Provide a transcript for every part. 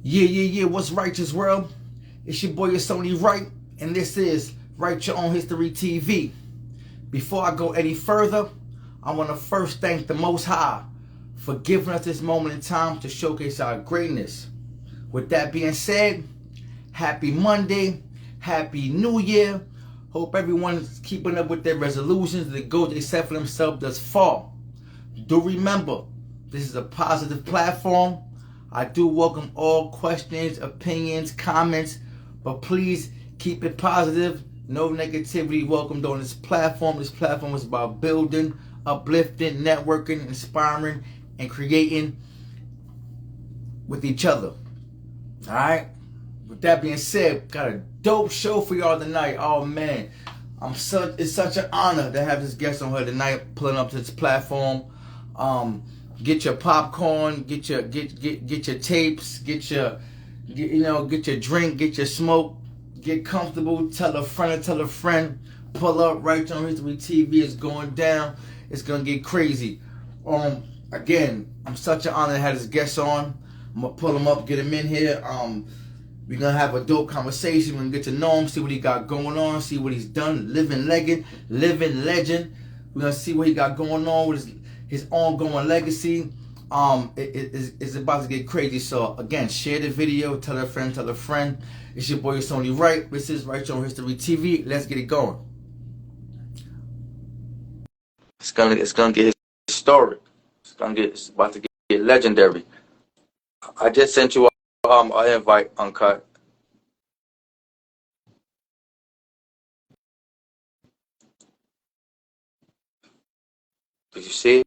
Yeah. What's righteous world? It's your boy, it's only right, and this is Write Your Own History TV. Before I go any further, I want to first thank the Most High for giving us this moment in time to showcase our greatness. With that being said, happy Monday, happy New Year. Hope everyone's keeping up with their resolutions, the goals they set for themselves thus far. Do remember, this is a positive platform. I do welcome all questions, opinions, comments, but please keep it positive. No negativity welcomed on this platform. This platform is about building, uplifting, networking, inspiring, and creating with each other. Alright? With that being said, got a dope show for y'all tonight. Oh man. It's such an honor to have this guest on here tonight, pulling up to this platform. Get your popcorn, get your tapes, get your drink, get your smoke, get comfortable, tell a friend, pull up. Right on History TV is going down. It's gonna get crazy. Again, I'm such an honor to have this guest on. I'm gonna pull him up, get him in here. We're gonna have a dope conversation. We're gonna get to know him, see what he got going on, see what he's done. Living legend. We're gonna see what he got going on with his ongoing legacy. It's about to get crazy. So again, share the video, tell a friend. It's your boy, it's only right. This is Write Your Own History TV. Let's get it going. It's gonna get historic. It's about to get legendary. I just sent you an invite, Uncut. Did you see it?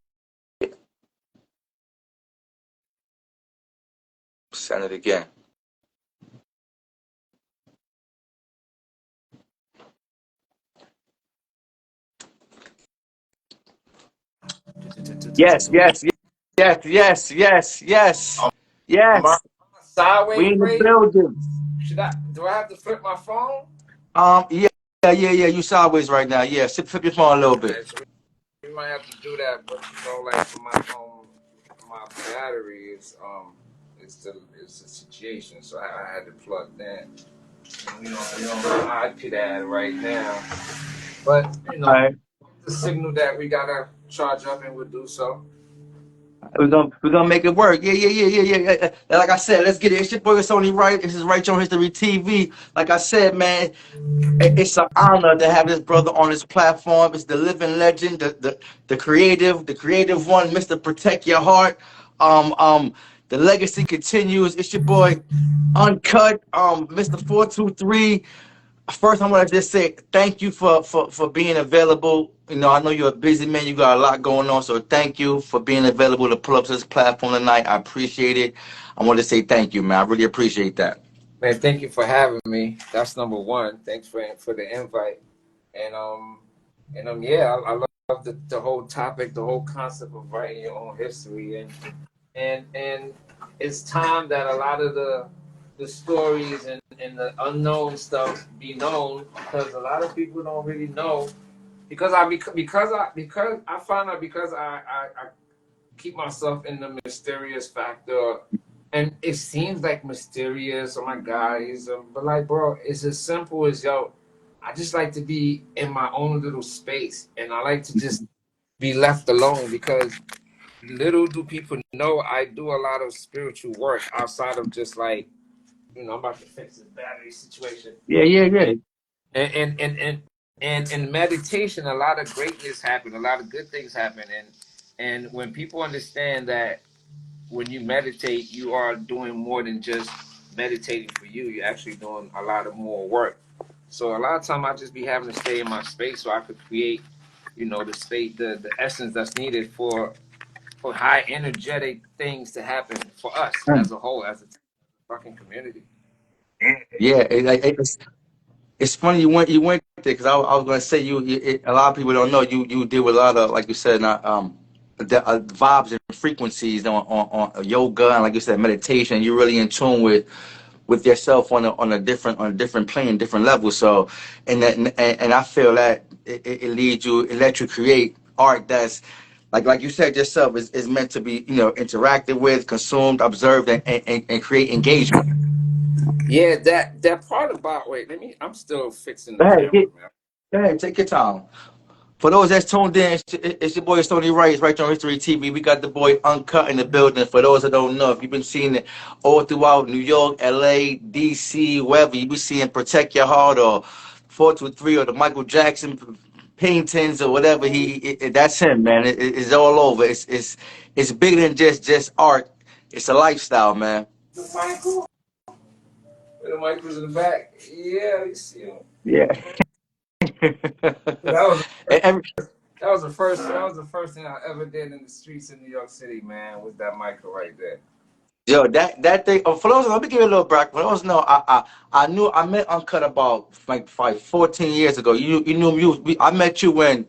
Send it again. Yes. Sideways, We in the Ray? building. Do I have to flip my phone? Yeah. You sideways right now. Yeah, flip your phone a little bit. Okay, so we might have to do that, but like for my phone, my battery it's the situation, so I had to plug that. We don't iPad that right now, but All right. the signal that we gotta charge up and we'll do so. We're gonna make it work. Yeah. Like I said, let's get it. It's your boy, it's only right. This is Write Your Own History TV. Like I said, man, it's an honor to have this brother on this platform. It's the living legend, the creative one, Mr. Protect Your Heart. The legacy continues. It's your boy, Uncut, Mr. 423. First, I want to just say thank you for being available. I know you're a busy man. You got a lot going on, so thank you for being available to pull up to this platform tonight. I appreciate it. I want to say thank you, man. I really appreciate that. Man, thank you for having me. That's number one. Thanks for the invite. And yeah, I love the whole topic, the whole concept of writing your own history, and it's time that a lot of the stories and the unknown stuff be known, because a lot of people don't really know, because I find out, because I keep myself in the mysterious factor, and it seems like mysterious. Oh my God, but like, bro, it's as simple as, yo, I just like to be in my own little space, and I like to just be left alone, because little do people know I do a lot of spiritual work outside of just like, I'm about to fix this battery situation. Yeah. And in meditation, a lot of greatness happen, a lot of good things happen, and when people understand that when you meditate, you are doing more than just meditating for you. You're actually doing a lot of more work. So a lot of time I just be having to stay in my space so I could create, the state, the essence that's needed for high energetic things to happen for us as a whole, as a fucking community. Yeah, it's funny you went there, because I was gonna say a lot of people don't know you deal with a lot of, like you said, vibes and frequencies on yoga, and like you said, meditation. You're really in tune with yourself on a different plane, different level. So, and I feel that it lets you create art that's like you said yourself, is meant to be, interacted with, consumed, observed, and create engagement. Yeah, that part about wait, let me. I'm still fixing the Go ahead, camera, man. go ahead, take your time. For those that's tuned in, it's your boy Stony Wright, right on History TV. We got the boy Uncut in the building. For those that don't know, if you've been seeing it all throughout New York, LA, DC, wherever you be seeing Protect Your Heart or 423 or the Michael Jackson paintings or whatever, that's him, man. It's all over. It's bigger than just art. It's a lifestyle, man. The Michael, the Michael's in the back. Yeah, you see him. Yeah. That was And every, that was the first. That was the first thing I ever did in the streets in New York City, man. Was that Michael right there? Yo, that thing. Oh, for those, let me give you a little back. For those know, I met Uncut about like 14 years ago. You knew you. I met you when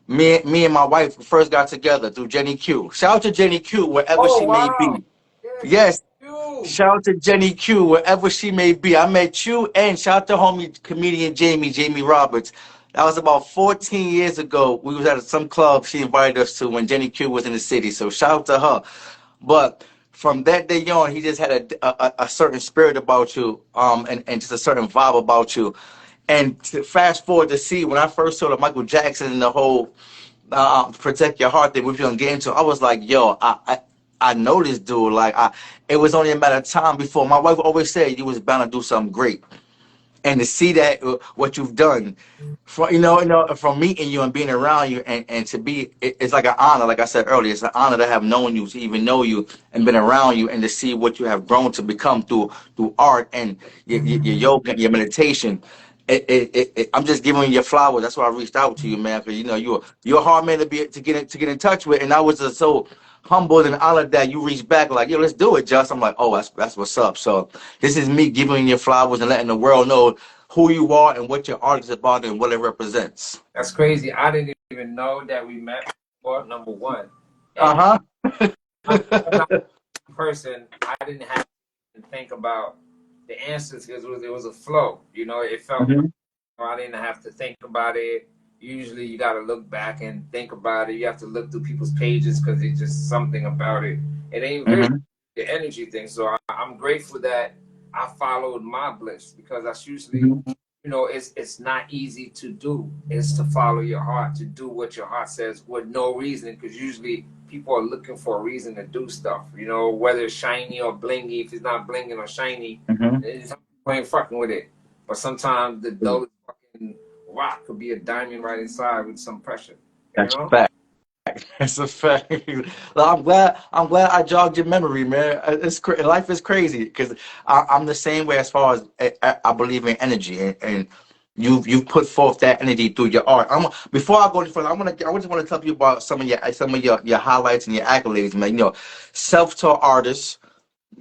me and my wife first got together through Jenny Q. Shout out to Jenny Q wherever Oh she may wow! be. Yeah, Yes, you. shout out to Jenny Q wherever she may be. I met you, and shout out to homie comedian Jamie Roberts. That was about 14 years ago. We was at some club she invited us to when Jenny Q was in the city. So shout out to her. But from that day on, he just had a certain spirit about you, and just a certain vibe about you. And to fast forward to see when I first saw the Michael Jackson and the whole Protect Your Heart thing, which we're gonna get into, I was like, yo, I know this dude. Like, it was only a matter of time before. My wife always said you was bound to do something great, and to see that what you've done from from meeting you and being around you, and to be it's like an honor. Like I said earlier, it's an honor to have known you, to even know you and been around you, and to see what you have grown to become through art and your yoga, your meditation. I'm just giving you your flowers. That's why I reached out to you, man, because you're a hard man to get in touch with, and I was just so humbled and honored that you reached back like, yo, let's do it, Just. I'm like, oh, that's what's up. So this is me giving you your flowers and letting the world know who you are and what your art is about and what it represents. That's crazy. I didn't even know that we met before. Number one, and Uh I'm huh. not a person. I didn't have to think about the answers because it was a flow. It felt. Hmm. I didn't have to think about it. Usually, you got to look back and think about it. You have to look through people's pages because it's just something about it. It ain't really Hmm. the energy thing. So I'm grateful that I followed my bliss because that's usually, Hmm. it's not easy to do. It's to follow your heart, to do what your heart says with no reason. Because usually people are looking for a reason to do stuff. Whether it's shiny or blingy. If it's not blinging or shiny, Hmm. people ain't fucking with it. But sometimes the dullest fucking rock could be a diamond right inside with some pressure. You That's a know? fact. That's a fact. Well, I'm glad I jogged your memory, man. Life is crazy because I'm the same way as far as I believe in energy, and you've put forth that energy through your art. Before I go any further, I just want to tell you about some of your highlights and your accolades, man. Self-taught artist,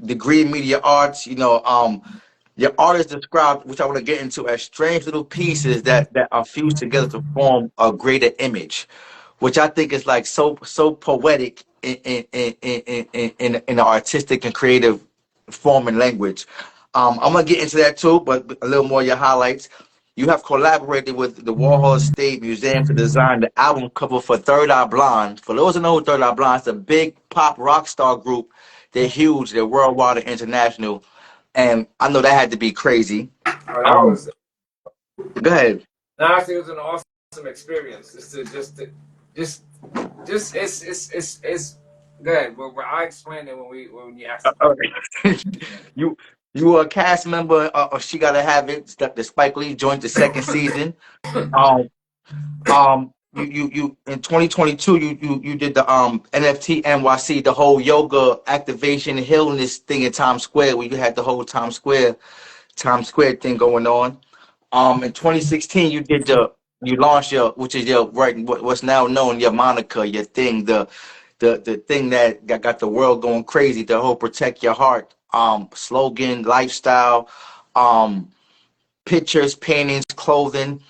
degree in media arts. Your art is described, which I want to get into, as strange little pieces that are fused together to form a greater image, which I think is like so poetic in an artistic and creative form and language. I'm gonna get into that too, but a little more of your highlights. You have collaborated with the Warhol State Museum to design the album cover for Third Eye Blind. For those who know who Third Eye Blind, it's a big pop rock star group. They're huge. They're worldwide and international, and I know that had to be crazy. Oh, that Um, was Go ahead. honestly, it was an awesome experience. Just it's good. Well, I explained it when you asked the All question. right. you you were a cast member of She Gotta Have It. The Spike Lee joined the second season. Um, you in 2022 you did the NFT NYC, the whole yoga activation healness thing in Times Square, where you had the whole Times Square thing going on. In 2016 you launched your, which is your right, what's now known, your moniker, your thing, the thing that got the world going crazy, the whole Protect Your Heart slogan, lifestyle, um pictures, paintings, clothing.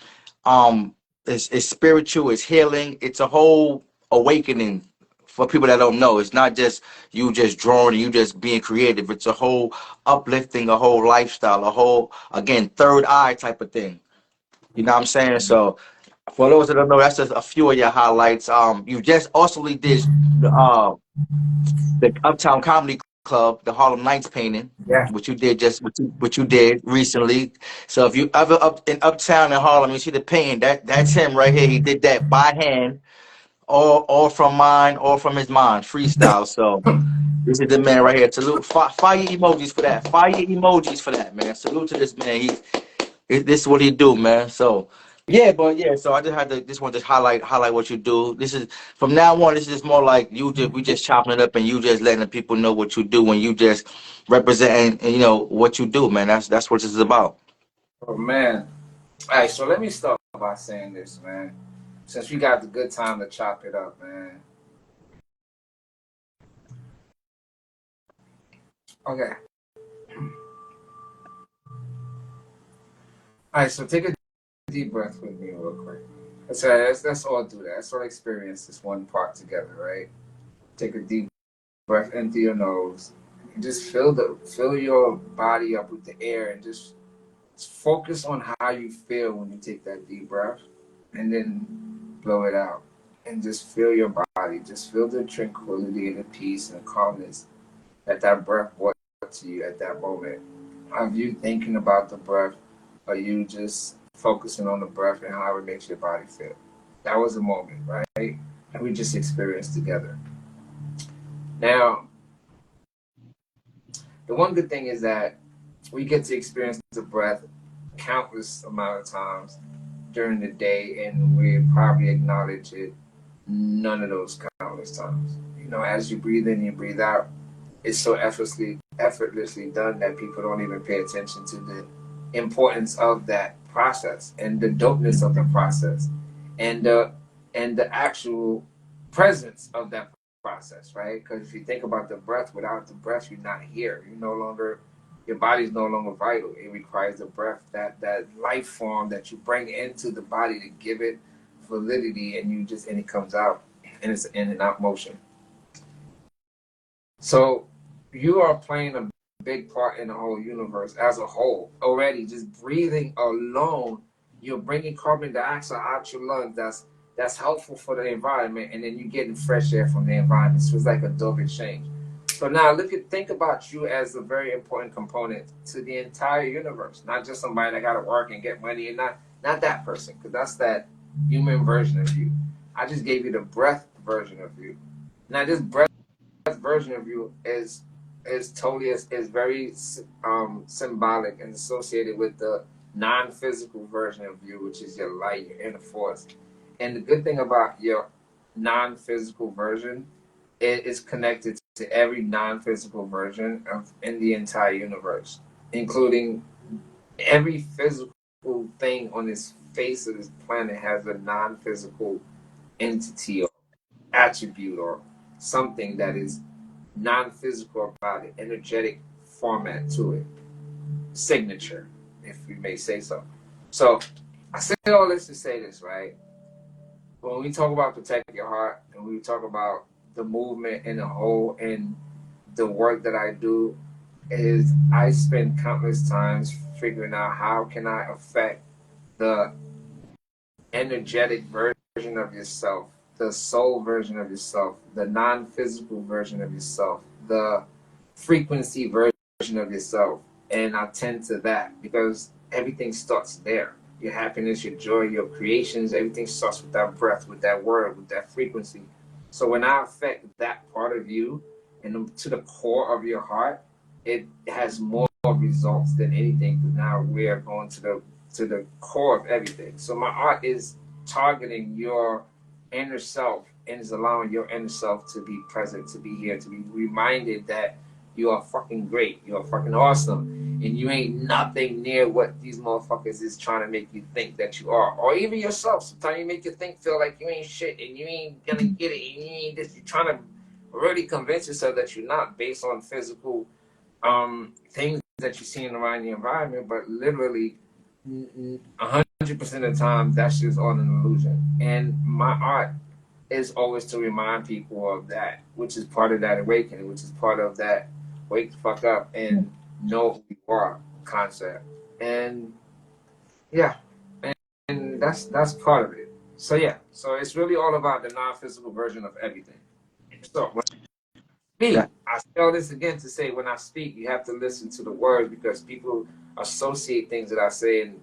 um it's spiritual, it's healing, it's a whole awakening. For people that don't know, it's not just you just drawing and you just being creative. It's a whole uplifting, a whole lifestyle, a whole, again, third eye type of thing. You know what I'm saying? So For those that don't know, that's just a few of your highlights. You just also did the Uptown Comedy Club, the Harlem Nights painting, Yeah. which you did just what you did recently. So if you ever up in Uptown in Harlem, you see the painting. That's him right here. He did that by hand, all from mine, all from his mind, freestyle. So this is the man right here. Salute, fire emojis for that. Fire emojis for that, man. Salute to this man. This is what he do, man. So yeah, but yeah. So I just had to just want to highlight what you do. This is from now on. This is just more like we just chopping it up and you just letting the people know what you do and you just representing what you do, man. That's what this is about. Oh man. All right, so let me start by saying this, man. Since we got the good time to chop it up, man. Okay. All right, so take a deep breath with me real quick. Let's all do that. Let's all experience this one part together, right? Take a deep breath into your nose. And just fill your body up with the air and just focus on how you feel when you take that deep breath and then blow it out. And just feel your body. Just feel the tranquility and the peace and the calmness that breath brought to you at that moment. Are you thinking about the breath? Are you just focusing on the breath and how it makes your body feel? That was a moment, right? And we just experienced together. Now, the one good thing is that we get to experience the breath countless amount of times during the day, and we probably acknowledge it none of those countless times. As you breathe in, you breathe out. It's so effortlessly done that people don't even pay attention to the importance of that process and the dopeness of the process and the actual presence of that process, right? Because if you think about the breath, without the breath, you're not here. Your body's no longer vital. It requires the breath, that life form that you bring into the body to give it validity, and it comes out, and it's in and out motion. So you are playing a big part in the whole universe as a whole already. Just breathing alone, you're bringing carbon dioxide out your lungs. That's helpful for the environment, and then you're getting fresh air from the environment. So it's like a double exchange. So now think about you as a very important component to the entire universe, not just somebody that got to work and get money, and not that person, because that's that human version of you. I just gave you the breath version of you. Now this breath version of you is very symbolic and associated with the non-physical version of you, which is your light, your inner force. And the good thing about your non-physical version, it is connected to every non-physical version in the entire universe, including every physical thing on this face of this planet has a non-physical entity or attribute or something that is non-physical about it, energetic format to it, signature, if we may say so. So I say all this to say this, right? When we talk about protect your heart and we talk about the movement in the whole and the work that I do, is I spend countless times figuring out how can I affect the energetic version of yourself, the soul version of yourself, the non-physical version of yourself, the frequency version of yourself. And I tend to that because everything starts there. Your happiness, your joy, your creations, everything starts with that breath, with that word, with that frequency. So when I affect that part of you and to the core of your heart, it has more results than anything. Because now we are going to the core of everything. So my art is targeting your inner self and is allowing your inner self to be present, to be here, to be reminded that you are fucking great, you are fucking awesome, and you ain't nothing near what these motherfuckers is trying to make you think that you are, or even yourself. Sometimes you make you feel like you ain't shit and you ain't gonna get it, and you ain't this. You're trying to really convince yourself that you're not, based on physical things that you're seeing around the environment, but literally 100% of the time that's just all an illusion. And my art is always to remind people of that, which is part of that awakening, which is part of that wake the fuck up and know who you are concept. And yeah, and that's part of it. So yeah, so it's really all about the non-physical version of everything. So when I speak, That I tell this again to say when I speak, you have to listen to the words because people associate things that I say and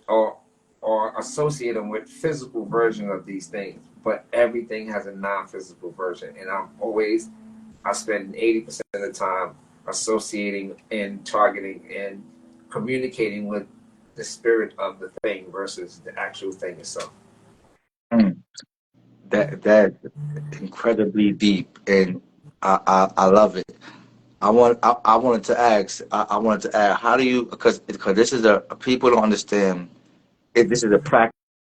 or or associate them with physical version of these things. But everything has a non-physical version, and I spend 80% of the time associating and targeting and communicating with the spirit of the thing versus the actual thing itself. mm, that incredibly deep, and I love it. I wanted to ask. I wanted to add. How do you? Because this is a people don't understand. This is a practice.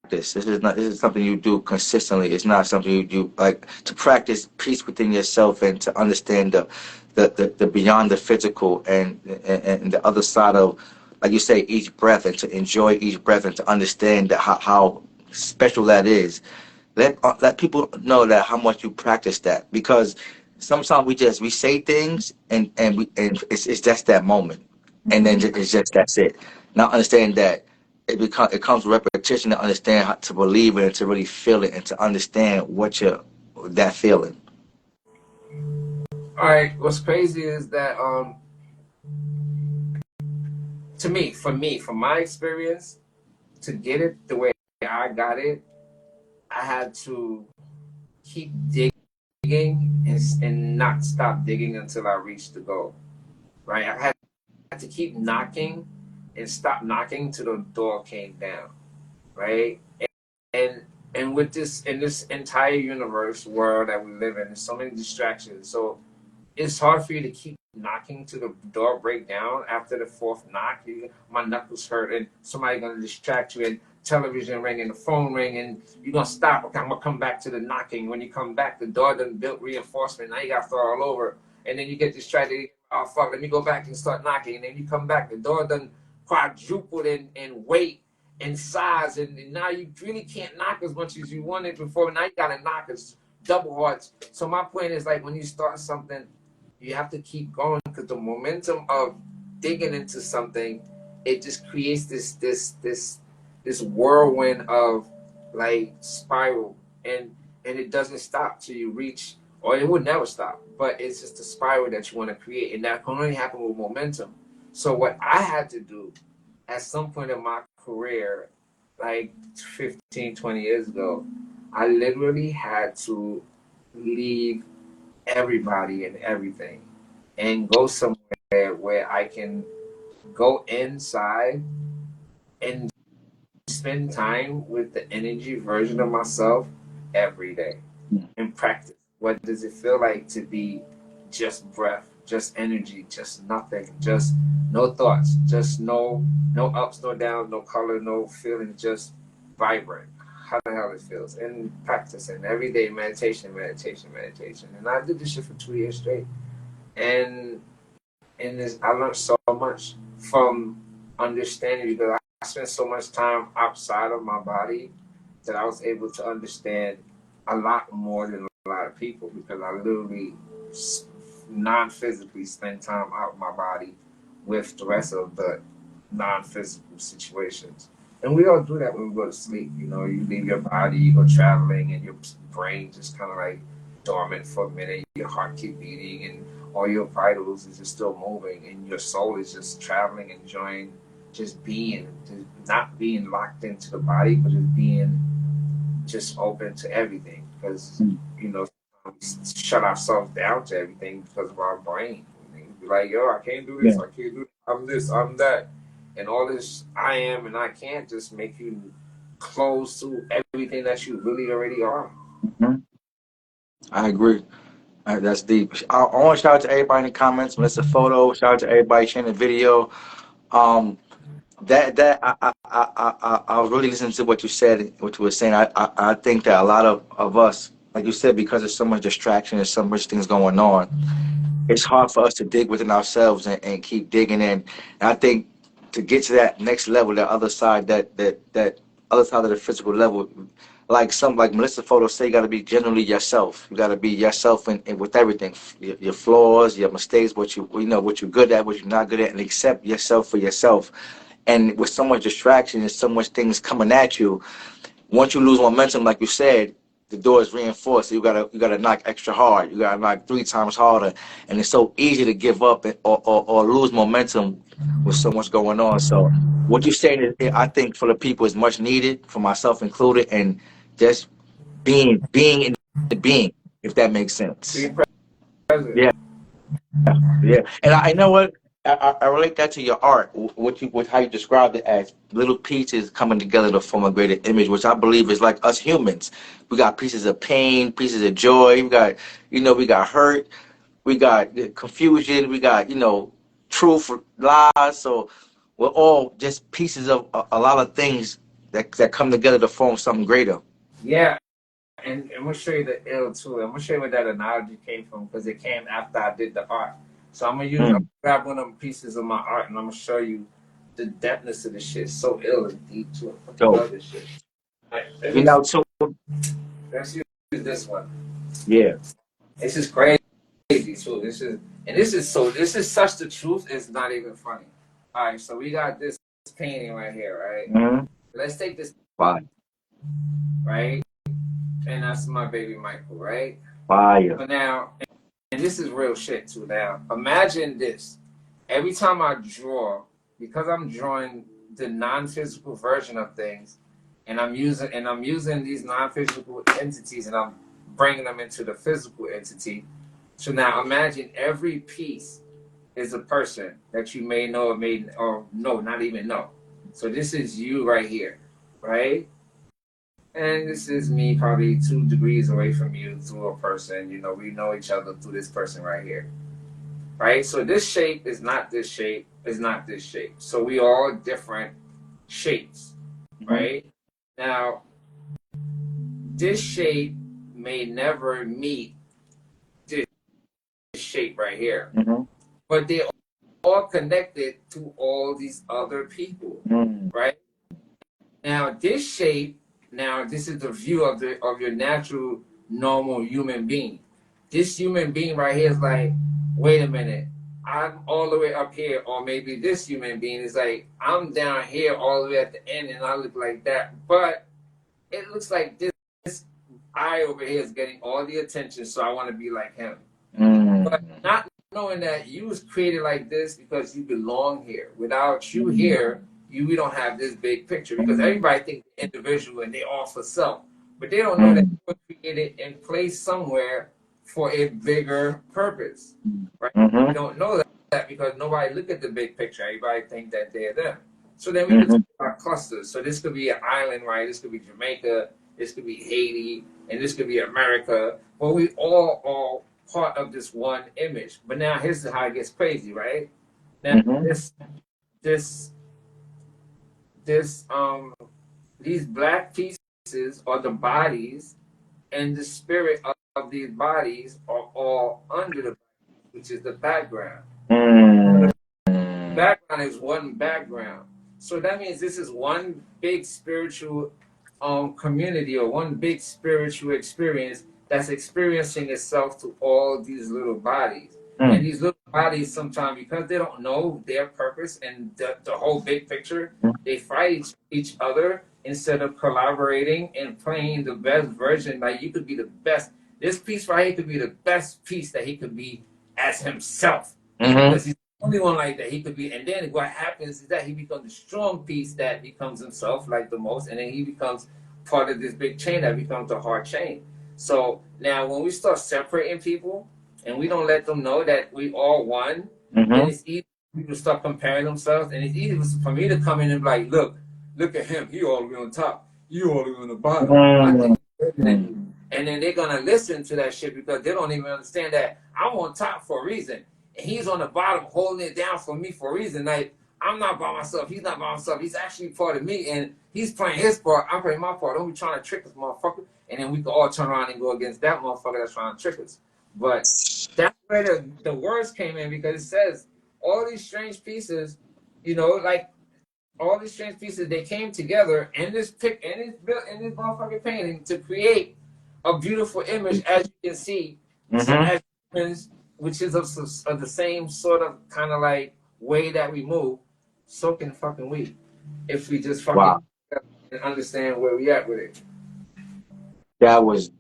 This is not. This is something you do consistently. It's not something you do like to practice peace within yourself and to understand the beyond the physical and the other side of, like you say, each breath, and to enjoy each breath and to understand that how special that is. Let people know that how much you practice that, because sometimes we say things and it's just that moment, and then it's just that's it. Not understanding that it comes with repetition to understand how to believe it and to really feel it and to understand what you're that feeling. All right, what's crazy is that to me, from my experience, to get it the way I got it, I had to keep digging and not stop digging until I reached the goal. Right? I had to keep knocking and stop knocking till the door came down. Right? And and with this in this entire universe world that we live in, there's so many distractions. So it's hard for you to keep knocking to the door break down after the fourth knock. My knuckles hurt, and somebody gonna distract you, and television ring, and the phone ring, and you're gonna stop. Okay, I'm gonna come back to the knocking. When you come back, the door done built reinforcement. Now you got to start all over, and then you get distracted. Oh fuck, let me go back and start knocking, and then you come back, the door done quadrupled in weight and size, and now you really can't knock as much as you wanted before. Now you gotta knock as double hard. So my point is, like, when you start something, you have to keep going because the momentum of digging into something, it just creates this whirlwind of like spiral, and it doesn't stop till you reach, or it would never stop, but it's just a spiral that you want to create, and that can only happen with momentum. So what I had to do at some point in my career, like 15, 20 years ago, I literally had to leave everybody and everything and go somewhere where I can go inside and spend time with the energy version of myself every day and practice. What does it feel like to be just breath, just energy, just nothing, just no thoughts, just no ups, no downs, no color, no feeling, just vibrant. How the hell it feels. And practicing every day, meditation, meditation, meditation. And I did this shit for 2 years straight. And I learned so much from understanding because I spent so much time outside of my body that I was able to understand a lot more than a lot of people because I literally non-physically spend time out of my body with the rest of the non-physical situations. And we all do that when we go to sleep. You know, you leave your body, you go traveling, and your brain just kind of like dormant for a minute. Your heart keep beating, and all your vitals is just still moving, and your soul is just traveling, enjoying, just being, just not being locked into the body, but just being just open to everything. Because you know, we shut ourselves down to everything because of our brain. We be like, yo, I can't do this, Yeah. I can't do that. I'm this, I'm that, and all this I am and I can't just make you close to everything that you really already are. Mhm. I agree. That's deep. I want to shout out to everybody in the comments. Melissa Photo. Shout out to everybody sharing the video. Um, that I was really listening to what you said, what you were saying. I think that a lot of us, like you said, because there's so much distraction and so much things going on, it's hard for us to dig within ourselves and keep digging in. And I think to get to that next level, that other side, that other side of the physical level, like Melissa Photo say, you got to be genuinely yourself. You got to be yourself in with everything, your flaws, your mistakes, what you know, what you're good at, what you're not good at, and accept yourself for yourself. And with so much distraction and so much things coming at you, once you lose momentum, like you said, the door is reinforced. So you gotta knock extra hard. You gotta knock 3 times harder, and it's so easy to give up or lose momentum with so much going on. So what you're saying is, I think for the people is much needed, for myself included, and just being in the being, if that makes sense. Being present. Yeah. Yeah, and I know what I relate that to your art, what how you described it as little pieces coming together to form a greater image, which I believe is like us humans. We got pieces of pain, pieces of joy. We got, we got hurt, we got confusion, we got, truth, lies. So we're all just pieces of a lot of things that come together to form something greater. Yeah, and I'm gonna show you the ill too. I'm gonna show you where that analogy came from because it came after I did the art. So I'm gonna grab one of them pieces of my art and I'm gonna show you the depthness of the shit. It's so ill and deep too. I fucking So, love this shit. Right, so let's use this one. yeah. This is crazy too. This is such the truth. It's not even funny. All right, so we got this painting right here, right? Mm-hmm. Let's take this. Fire. Right, and that's my baby Michael, right? Fire. But now, and this is real shit too. Now, imagine this. Every time I draw, because I'm drawing the non-physical version of things, and I'm using these non-physical entities, and I'm bringing them into the physical entity. So now, imagine every piece is a person that you may know or no, not even know. So this is you right here, right? And this is me probably 2 degrees away from you through a person. We know each other through this person right here. Right? So this shape is not this shape, is not this shape. So we all different shapes. Right? Now, this shape may never meet this shape right here. But they're all connected to all these other people. Right? Now, this shape, this is the view of your natural, normal human being. This human being right here is like, wait a minute, I'm all the way up here, or maybe this human being is like, I'm down here all the way at the end, and I look like that. But it looks like this eye over here is getting all the attention, so I want to be like him. But not knowing that you was created like this because you belong here. Without you here, we don't have this big picture, because everybody thinks individual and they all for self, but they don't know that you were created and placed somewhere for a bigger purpose, right? They don't know that because nobody look at the big picture. Everybody think that they're them. So then we just talk about clusters. So this could be an island, right? This could be Jamaica. This could be Haiti, and this could be America. Well, we all part of this one image. But now here's how it gets crazy, right? Now these black pieces are the bodies, and the spirit of these bodies are all under the body, which is the background. The background is one background. So that means this is one big spiritual community, or one big spiritual experience that's experiencing itself to all these little bodies. And these little bodies, sometimes, because they don't know their purpose and the whole big picture, they fight each other instead of collaborating and playing the best version. Like, you could be the best. This piece right here could be the best piece that he could be as himself. Because he's the only one like that he could be. And then what happens is that he becomes the strong piece that becomes himself, like the most. And then he becomes part of this big chain that becomes the hard chain. So now when we start separating people, and we don't let them know that we all one, and it's easy for people to start comparing themselves, and it's easy for me to come in and be like, look at him, he all the way on top, you all the way on the bottom. And then they're gonna listen to that shit because they don't even understand that I'm on top for a reason, and he's on the bottom holding it down for me for a reason. Like, I'm not by myself, he's not by himself, he's actually part of me, and he's playing his part, I'm playing my part. Don't be trying to trick us, motherfucker. And then we can all turn around and go against that motherfucker that's trying to trick us. But that's where the words came in, because it says all these strange pieces, like all these strange pieces, they came together in this motherfucking painting to create a beautiful image, as you can see. So as humans, which is of the same sort of kind of like way that we move, so can fucking we. If we just fucking and understand where we at with it. That was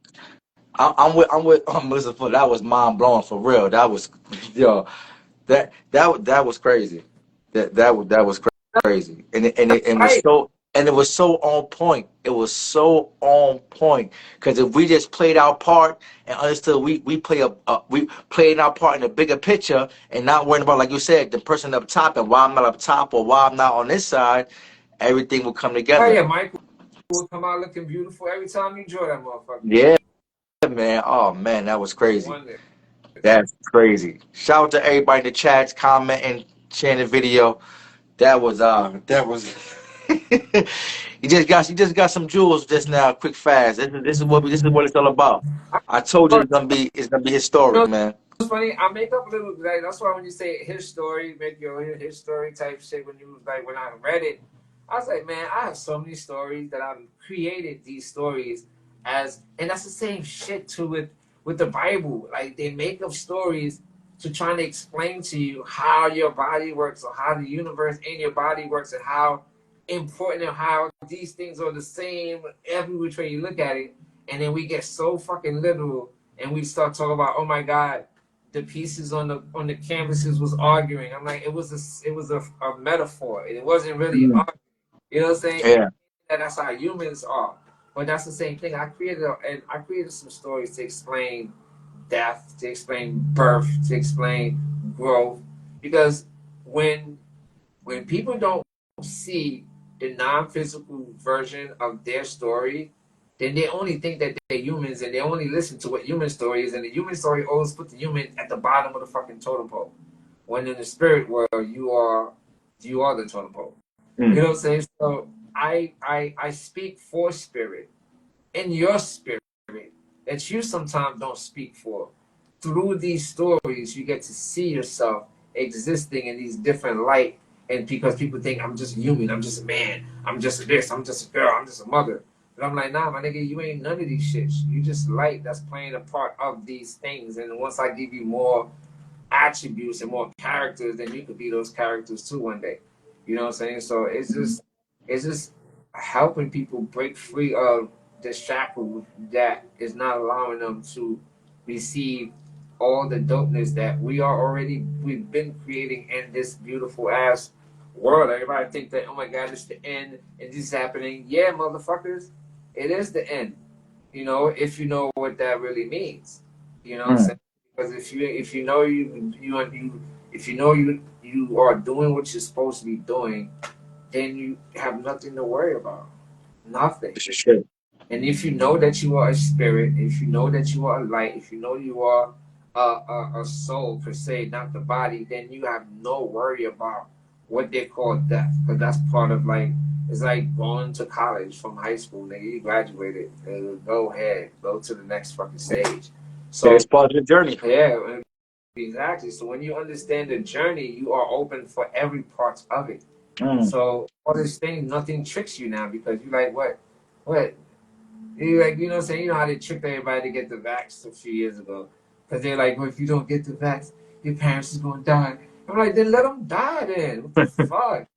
I'm with Melissa Fuller. That was mind blowing for real. That was yo that was crazy. That was crazy. Right. And it was so on point. It was so on point. Because if we just played our part and understood we played our part in the bigger picture and not worrying about, like you said, the person up top and why I'm not up top or why I'm not on this side, everything will come Oh together. yeah, Michael will come out looking beautiful every time you enjoy that motherfucker. Yeah, man. Oh man, that was crazy. One day. That's crazy. Shout out to everybody in the chats, commenting, sharing the video. That was you just got some jewels just now, quick fast. This is what it's all about. I told you it's gonna be You know historic, man. what's funny? I make up a little, like, that's why when you say his story, make your his story type shit, when you was like, when I read it, I was like, man, I have so many stories that I've created these stories as, and that's the same shit too with the Bible. Like, they make up stories to try to explain to you how your body works or how the universe in your body works and how important and how these things are the same every which way you look at it. And then we get so fucking literal and we start talking about, oh my God, the pieces on the canvases was arguing. I'm like, it was a metaphor. It wasn't really Mm. arguing. You know what I'm saying? Yeah. And that's how humans are. But that's the same thing. I created some stories to explain death, to explain birth, to explain growth. Because when people don't see the non-physical version of their story, then they only think that they're humans and they only listen to what human story is, and the human story always put the human at the bottom of the fucking totem pole. When in the spirit world, you are the totem pole. Mm. You know what I'm saying? So I speak for spirit, in your spirit, that you sometimes don't speak for. Through these stories, you get to see yourself existing in these different light, and because people think I'm just human, I'm just a man, I'm just this, I'm just a girl, I'm just a mother. But I'm like, nah, my nigga, you ain't none of these shits. You just light that's playing a part of these things. And once I give you more attributes and more characters, then you could be those characters too one day. You know what I'm saying? So it's just helping people break free of the shackles that is not allowing them to receive all the dopeness that we've been creating in this beautiful ass world. Everybody think that, oh my God, it's the end and this is happening. Yeah, motherfuckers, it is the end. You know, if you know what that really means. You know what I'm saying? Because if you know if you know you are doing what you're supposed to be doing, then you have nothing to worry about. Nothing. This is true. And if you know that you are a spirit, if you know that you are a light, if you know you are a soul per se, not the body, then you have no worry about what they call death. Because that's part of, like, it's like going to college from high school. Nigga, you graduated. Go ahead. Go to the next fucking stage. So, It's part of the journey. yeah, exactly. So when you understand the journey, you are open for every part of it. Mm. So all this thing, nothing tricks you now because you're like, what? You like, you know what I'm saying? You know how they tricked everybody to get the vax a few years ago. Because they're like, well, if you don't get the vax, your parents is going to die. I'm like, then let them die then. What the fuck?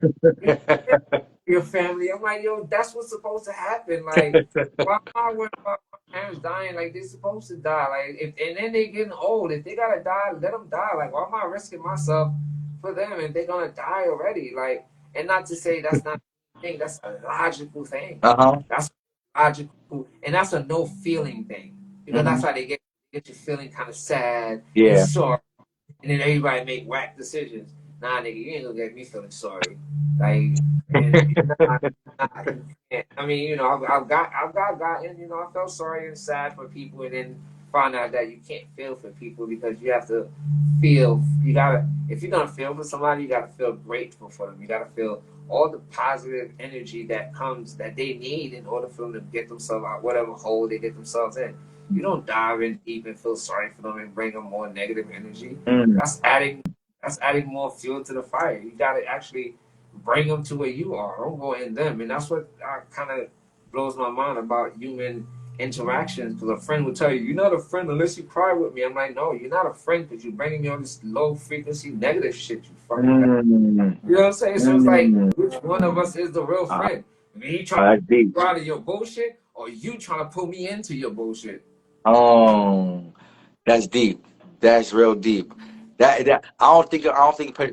Your family. I'm like, yo, that's what's supposed to happen. Like, why am I worried about my parents dying? Like, they're supposed to die. Like, and then they getting old. If they gotta die, let them die. Like, why am I risking myself for them if they're gonna die already? Like, and not to say that's not a thing. That's a logical thing. That's logical, and that's a no feeling thing because that's how they get you feeling kind of sad and sorry, and then everybody make whack decisions. Nah, nigga, you ain't gonna get me feeling sorry. Like, I mean, you know, I've gotten, you know, I felt sorry and sad for people, and then found out that you can't feel for people because you have to feel. You gotta, if you're gonna feel for somebody, you gotta feel grateful for them. You gotta feel all the positive energy that comes that they need in order for them to get themselves out whatever hole they get themselves in. You don't dive in deep and feel sorry for them and bring them more negative energy. That's adding more fuel to the fire. You gotta actually bring them to where you are. Don't go in them. And that's what kind of blows my mind about human interactions. Because a friend will tell you, you're not a friend unless you cry with me. I'm like, no, you're not a friend because you're bringing me on this low frequency negative shit. You fucking. You know what I'm saying? So it's like, which one of us is the real friend? Me Oh, trying that's to deep. go out of your bullshit, or you trying to pull me into your bullshit? Oh, that's deep. That's real deep. That I don't think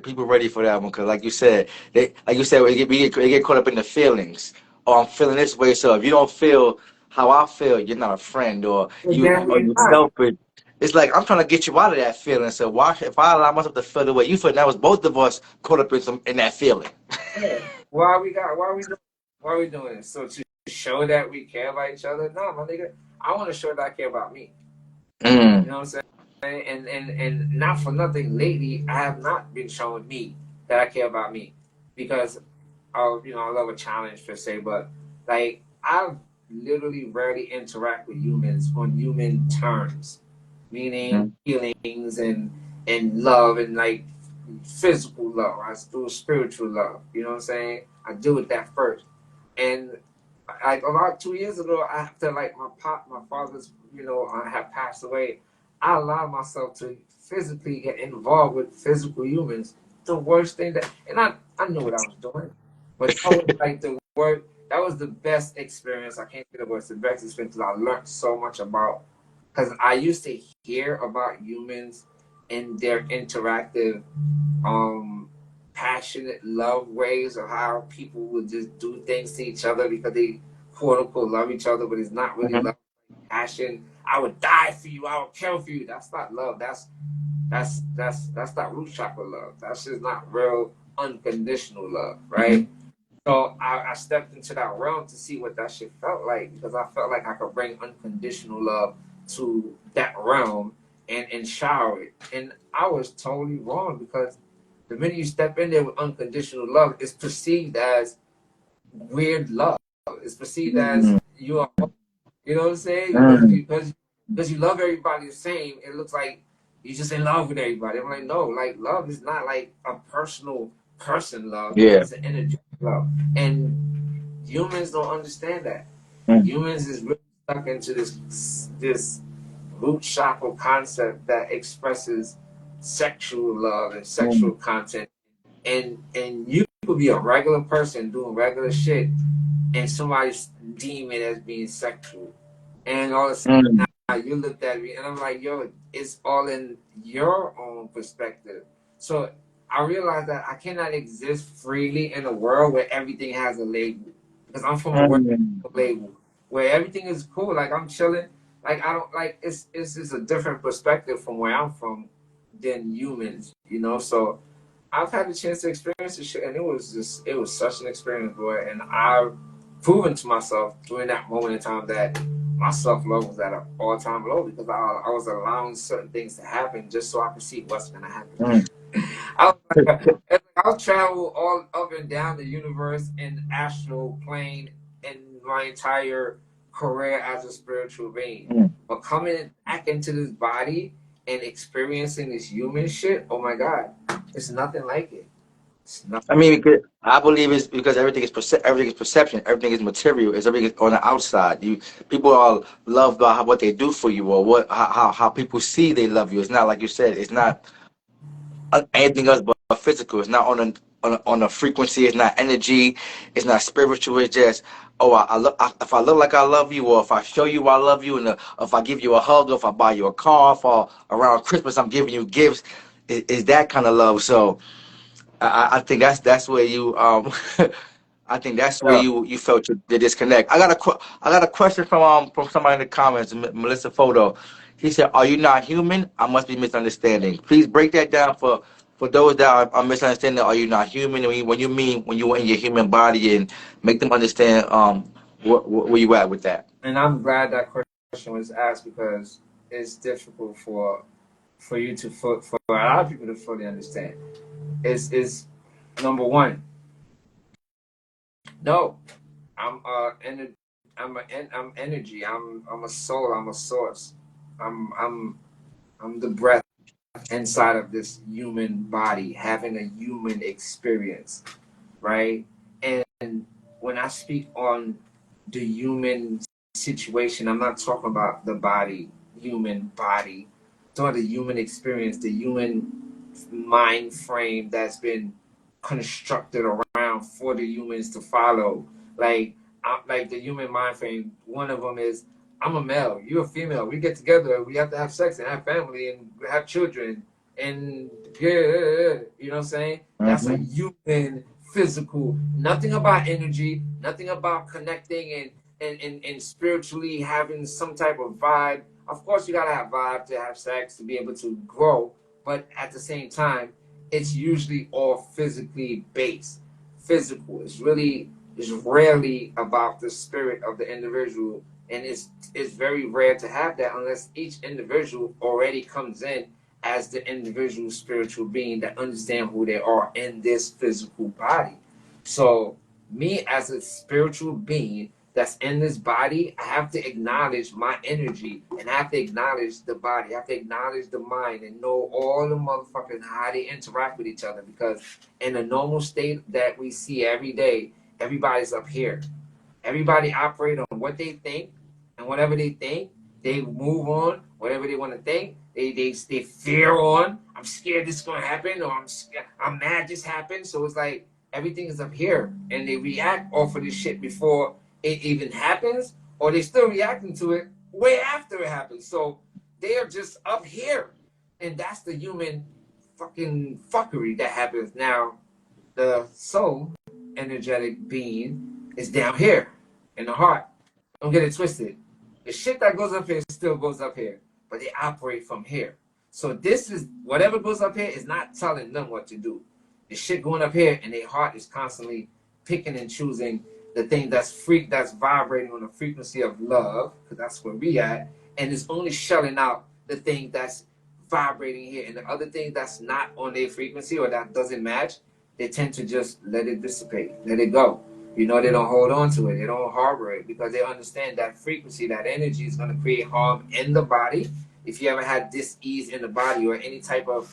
people ready for that one because, like you said, they get caught up in the feelings. Oh, I'm feeling this way, so if you don't feel how I feel, you're not a friend, or Damn you not. selfish. It's like I'm trying to get you out of that feeling. So why, if I allow myself to feel the way you feel, that was both of us caught up in that feeling. Yeah. Why are we doing this? So to show that we care about each other? No, my nigga. I want to show that I care about me. You Mm. know what I'm saying? And not for nothing. Lately, I have not been showing me that I care about me because I love a challenge per se, but like I literally rarely interact with humans on human terms, meaning Mm. feelings and love and like physical love. I do spiritual love. You know what I'm saying? I do it that first. And like about 2 years ago, after like my father's, had passed away, I allowed myself to physically get involved with physical humans. The worst thing and I knew what I was doing, but that was like the worst. That was the best experience. I can't think of what's the best experience because I learned so much about. Because I used to hear about humans and their interactive passionate love ways of how people would just do things to each other because they quote unquote love each other, but it's not really Mhm. love. Passion. I would die for you. I would kill for you. That's not love. That's not root chakra love. That's just not real unconditional love, right? So I stepped into that realm to see what that shit felt like because I felt like I could bring unconditional love to that realm and shower it. And I was totally wrong because the minute you step in there with unconditional love, it's perceived as weird love. It's perceived as Mm. you are, you know what I'm saying? Mm. Because you love everybody the same. It looks like you're just in love with everybody. I'm like, no, like love is not like a personal person love. Yeah. It's an energetic love, and humans don't understand that. Mm. Humans is really stuck into this root chakra concept that expresses sexual love and Mm. sexual content, and you could be a regular person doing regular shit, and somebody's deem it as being sexual, and all of a sudden Mm. now you looked at me, and I'm like, yo, it's all in your own perspective. So I realized that I cannot exist freely in a world where everything has a label, because I'm from a world Mm. with a label where everything is cool. Like I'm chilling. Like I don't like it's just a different perspective from where I'm from than humans, So I've had the chance to experience this shit, and it was such an experience, boy. And I've proven to myself during that moment in time that my self love was at an all time low because I was allowing certain things to happen just so I could see what's gonna happen. Mm. I'll travel all up and down the universe in astral plane in my entire career as a spiritual being, Mm. but coming back into this body and experiencing this human shit, oh my god, it's nothing like it. It's nothing. I mean, I believe it's because everything is perception, everything is material, it's everything is on the outside. People are loved by what they do for you or how people see they love you. It's not like you said. It's not anything else but physical. It's not on a frequency. It's not energy. It's not spiritual. It's just if I look like I love you, or if I show you I love you, and if I give you a hug, or if I buy you a car, or around Christmas I'm giving you gifts, is that kind of love. So. I think that's where you I think that's where Yeah. you felt the disconnect. I got a question from somebody in the comments, Melissa Photo. He said, "Are you not human? I must be misunderstanding. Please break that down for those that are misunderstanding. Are you not human? When you were in your human body and make them understand where you at with that." And I'm glad that question was asked because it's difficult for you for a lot of people to fully understand. Is number one, no, I'm I'm energy. I'm a soul. I'm a source. I'm I'm I'm the breath inside of this human body, having a human experience, right? And when I speak on the human situation, I'm not talking about the body, human body. I'm talking about the human experience, the human mind frame that's been constructed around for the humans to follow. Like like the human mind frame. One of them is I'm a male, you're a female. We get together, we have to have sex and have family and have children and yeah, you know what I'm saying? That's a Mm-hmm. human physical. Nothing about energy, nothing about connecting and spiritually having some type of vibe. Of course, you gotta have vibe to have sex to be able to grow, but at the same time, it's usually all physically based. Physical. It's rarely about the spirit of the individual, and it's very rare to have that unless each individual already comes in as the individual spiritual being that understand who they are in this physical body. So me as a spiritual being that's in this body, I have to acknowledge my energy and I have to acknowledge the body. I have to acknowledge the mind and know all the motherfuckers how they interact with each other, because in a normal state that we see every day, everybody's up here. Everybody operate on what they think, and whatever they think, they move on. Whatever they want to think, they fear on. I'm scared this is gonna happen, or I'm mad this happened. So it's like everything is up here, and they react off of this shit before it even happens, or they still reacting to it way after it happens. So they are just up here, and that's the human fucking fuckery that happens. Now the soul, energetic being, is down here in the heart. Don't get it twisted. The shit that goes up here still goes up here, but they operate from here. So this is whatever goes up here is not telling them what to do. The shit going up here, and their heart is constantly picking and choosing the thing that's vibrating on the frequency of love, because that's where we at, and it's only shelling out the thing that's vibrating here, and the other thing that's not on their frequency or that doesn't match, they tend to just let it dissipate, let it go. You know, they don't hold on to it, they don't harbor it, because they understand that frequency, that energy is going to create harm in the body. If you ever had dis-ease in the body or any type of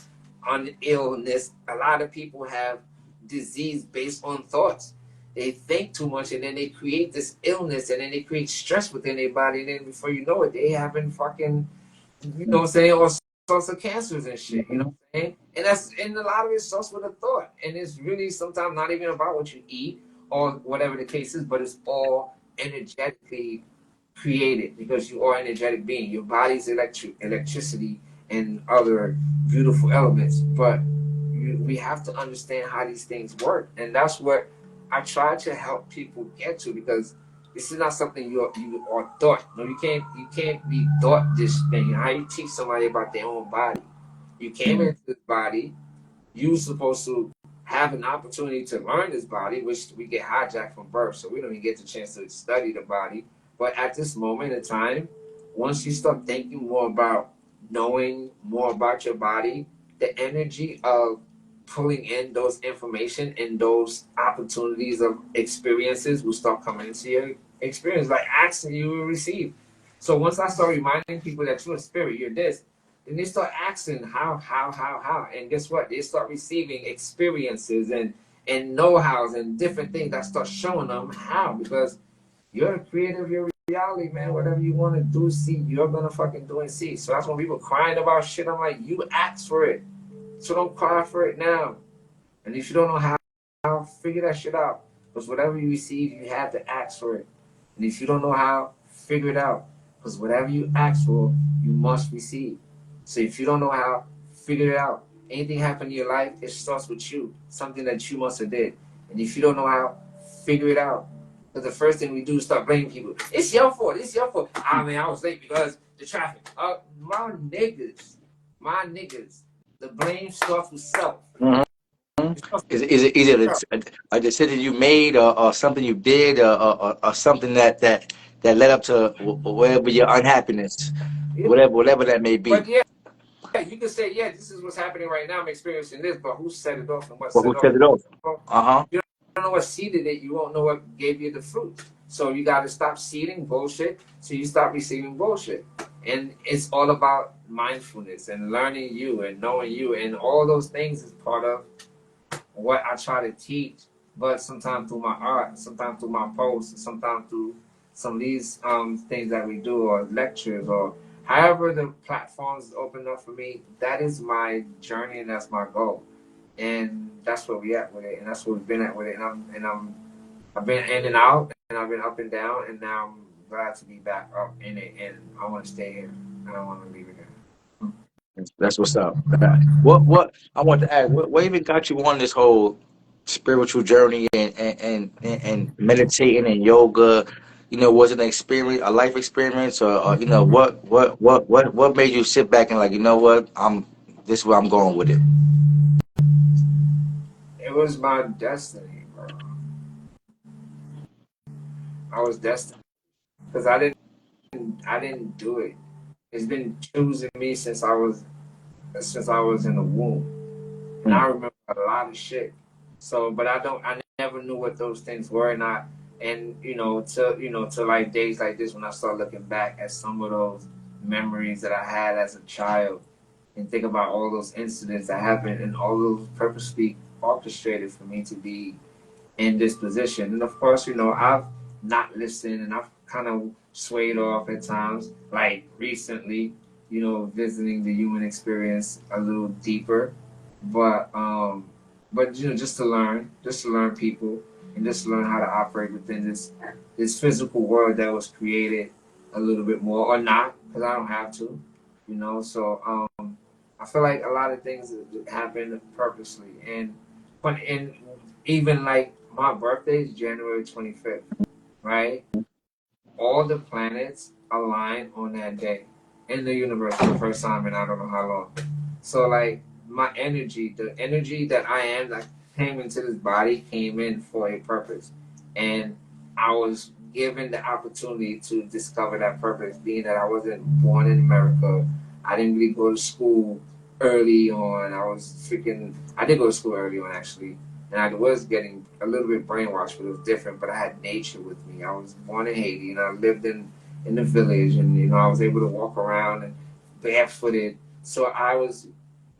illness, a lot of people have disease based on thoughts. They think too much, and then they create this illness, and then they create stress within their body, and then before you know it, they having fucking, you know what I'm saying, all sorts of cancers and shit, you know what I'm saying? And a lot of it starts with a thought. And it's really sometimes not even about what you eat or whatever the case is, but it's all energetically created, because you are an energetic being. Your body's electricity and other beautiful elements. But we have to understand how these things work. And that's what I try to help people get to, because this is not something you are taught. No, you can't be taught this thing. How you teach somebody about their own body? You came into this body, you're supposed to have an opportunity to learn this body, which we get hijacked from birth, so we don't even get the chance to study the body. But at this moment in time, once you start thinking more about knowing more about your body, the energy of pulling in those information and those opportunities of experiences will start coming into your experience, like action you will receive. So once I start reminding people that you're a spirit, you're this, then they start asking how, and guess what? They start receiving experiences and know-hows and different things that start showing them how, because you're the creator of your reality, man. Whatever you want to do, see, you're gonna fucking do and see. So that's when people crying about shit. I'm like, you ask for it, so don't cry for it now. And if you don't know how, figure that shit out. Because whatever you receive, you have to ask for it. And if you don't know how, figure it out. Because whatever you ask for, you must receive. So if you don't know how, figure it out. Anything happen in your life, it starts with you. Something that you must have did. And if you don't know how, figure it out. Because the first thing we do is start blaming people. It's your fault. It's your fault. I mean, I was late because the traffic. My niggas. The blame starts with self. Mhm. Is it a decision you made, or something you did, or something that led up to whatever your unhappiness, Yeah. whatever that may be? But yeah, you can say, yeah, this is what's happening right now. I'm experiencing this, but who set it off and what Well, set who off? set it off? Well, you don't know what seeded it. You won't know what gave you the fruit. So you got to stop seeding bullshit, so you stop receiving bullshit. And it's all about mindfulness and learning you and knowing you, and all those things is part of what I try to teach. But sometimes through my art, sometimes through my posts, sometimes through some of these things that we do, or lectures, or however the platforms open up for me, that is my journey and that's my goal. And that's where we at with it, and that's where we've been at with it. And I've been in and out, I've been up and down, and now I'm glad to be back up in it, and I want to stay here. I don't want to leave again. That's what's up. What I want to ask, what even got you on this whole spiritual journey and meditating and yoga? You know, was it an experience, a life experience, or you know, what made you sit back and like, you know what, this is where I'm going with it. It was my destiny, bro. I was destined because I didn't do it. It's been choosing me since I was in the womb, and I Mm. remember a lot of shit. So, but I never knew what those things were, and to like days like this when I start looking back at some of those memories that I had as a child, and think about all those incidents that happened and all those purposely orchestrated for me to be in this position. And of course, I've not listened and I've kind of swayed off at times, like recently, visiting the human experience a little deeper. But just to learn people and just to learn how to operate within this physical world that was created a little bit more or not, because I don't have to, So I feel like a lot of things happen purposely, and even like my birthday is January 25th, right? All the planets align on that day in the universe for the first time in I don't know how long. So like my energy, the energy that I am that came into this body came in for a purpose. And I was given the opportunity to discover that purpose, being that I wasn't born in America. I didn't really go to school early on. I did go to school early on actually, and I was getting a little bit brainwashed, but it was different. But I had nature with me. I was born in Haiti, and I lived in the village, and I was able to walk around and barefooted. So I was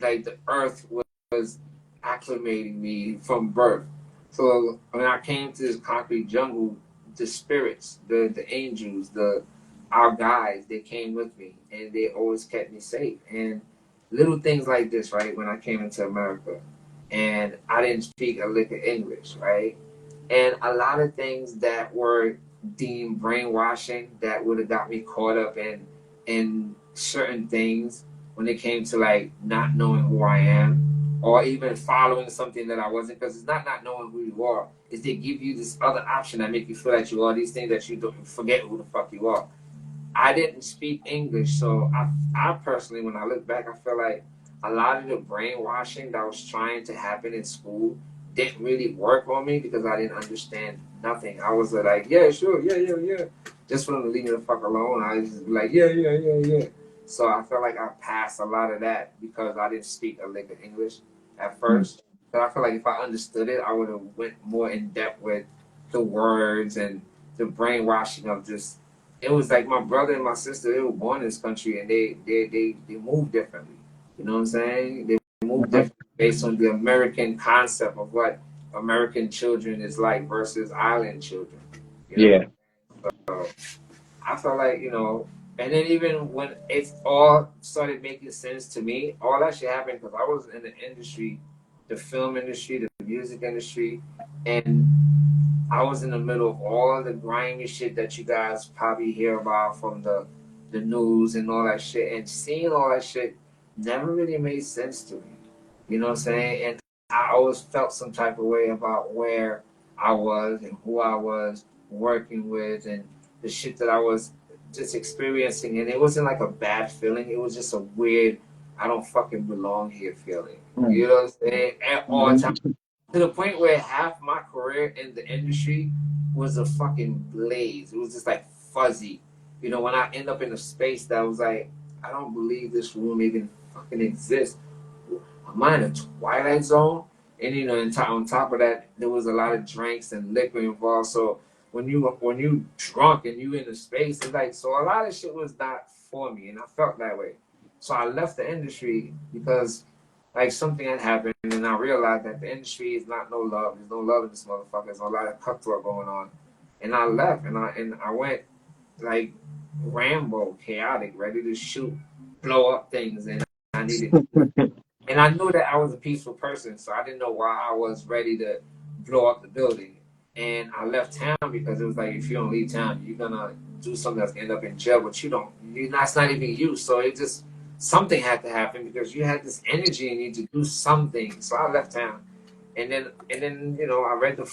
like the earth was acclimating me from birth. So when I came to this concrete jungle, the spirits, the angels, the our guides, they came with me, and they always kept me safe. And little things like this, right? When I came into America, and I didn't speak a lick of English, right? And a lot of things that were deemed brainwashing that would have got me caught up in certain things when it came to like not knowing who I am or even following something that I wasn't, because it's not knowing who you are. Is they give you this other option that make you feel that you are these things that you don't forget who the fuck you are. I didn't speak English, so I personally, when I look back, I feel like a lot of the brainwashing that was trying to happen in school didn't really work on me because I didn't understand nothing. I was like, yeah, sure, yeah. Just for them to leave me the fuck alone, I was just like, yeah. So I felt like I passed a lot of that because I didn't speak a lick of English at first. But I feel like if I understood it, I would have went more in depth with the words and the brainwashing of just it was like my brother and my sister, they were born in this country and they move differently. You know what I'm saying? They move Mhm. differently based on the American concept of what American children is like versus island children. You know? Yeah. So I felt like, and then even when it all started making sense to me, all that shit happened because I was in the industry, the film industry, the music industry, and I was in the middle of all the grimy shit that you guys probably hear about from the news and all that shit, and seeing all that shit never really made sense to me. You know what I'm saying? And I always felt some type of way about where I was and who I was working with and the shit that I was just experiencing. And it wasn't like a bad feeling. It was just a weird, I don't fucking belong here feeling. Mm. You know what I'm saying? At all times Mhm. to the point where half my career in the industry was a fucking blaze. It was just like fuzzy. When I end up in a space that was like, I don't believe this room even fucking exists. Am I in a twilight zone? And on top of that, there was a lot of drinks and liquor involved. So when you drunk and you in the space, it's like so a lot of shit was not for me, and I felt that way. So I left the industry because like something had happened, and I realized that the industry is not no love. There's no love in this motherfucker. There's a lot of cutthroat going on, and I left, and I went like Rambo, chaotic, ready to shoot, blow up things, and I needed, and I knew that I was a peaceful person, so I didn't know why I was ready to blow up the building. And I left town because it was like, if you don't leave town, you're gonna do something that's gonna end up in jail, but that's not even you. So it just, something had to happen because you had this energy and you need to do something. So I left town, and then I read the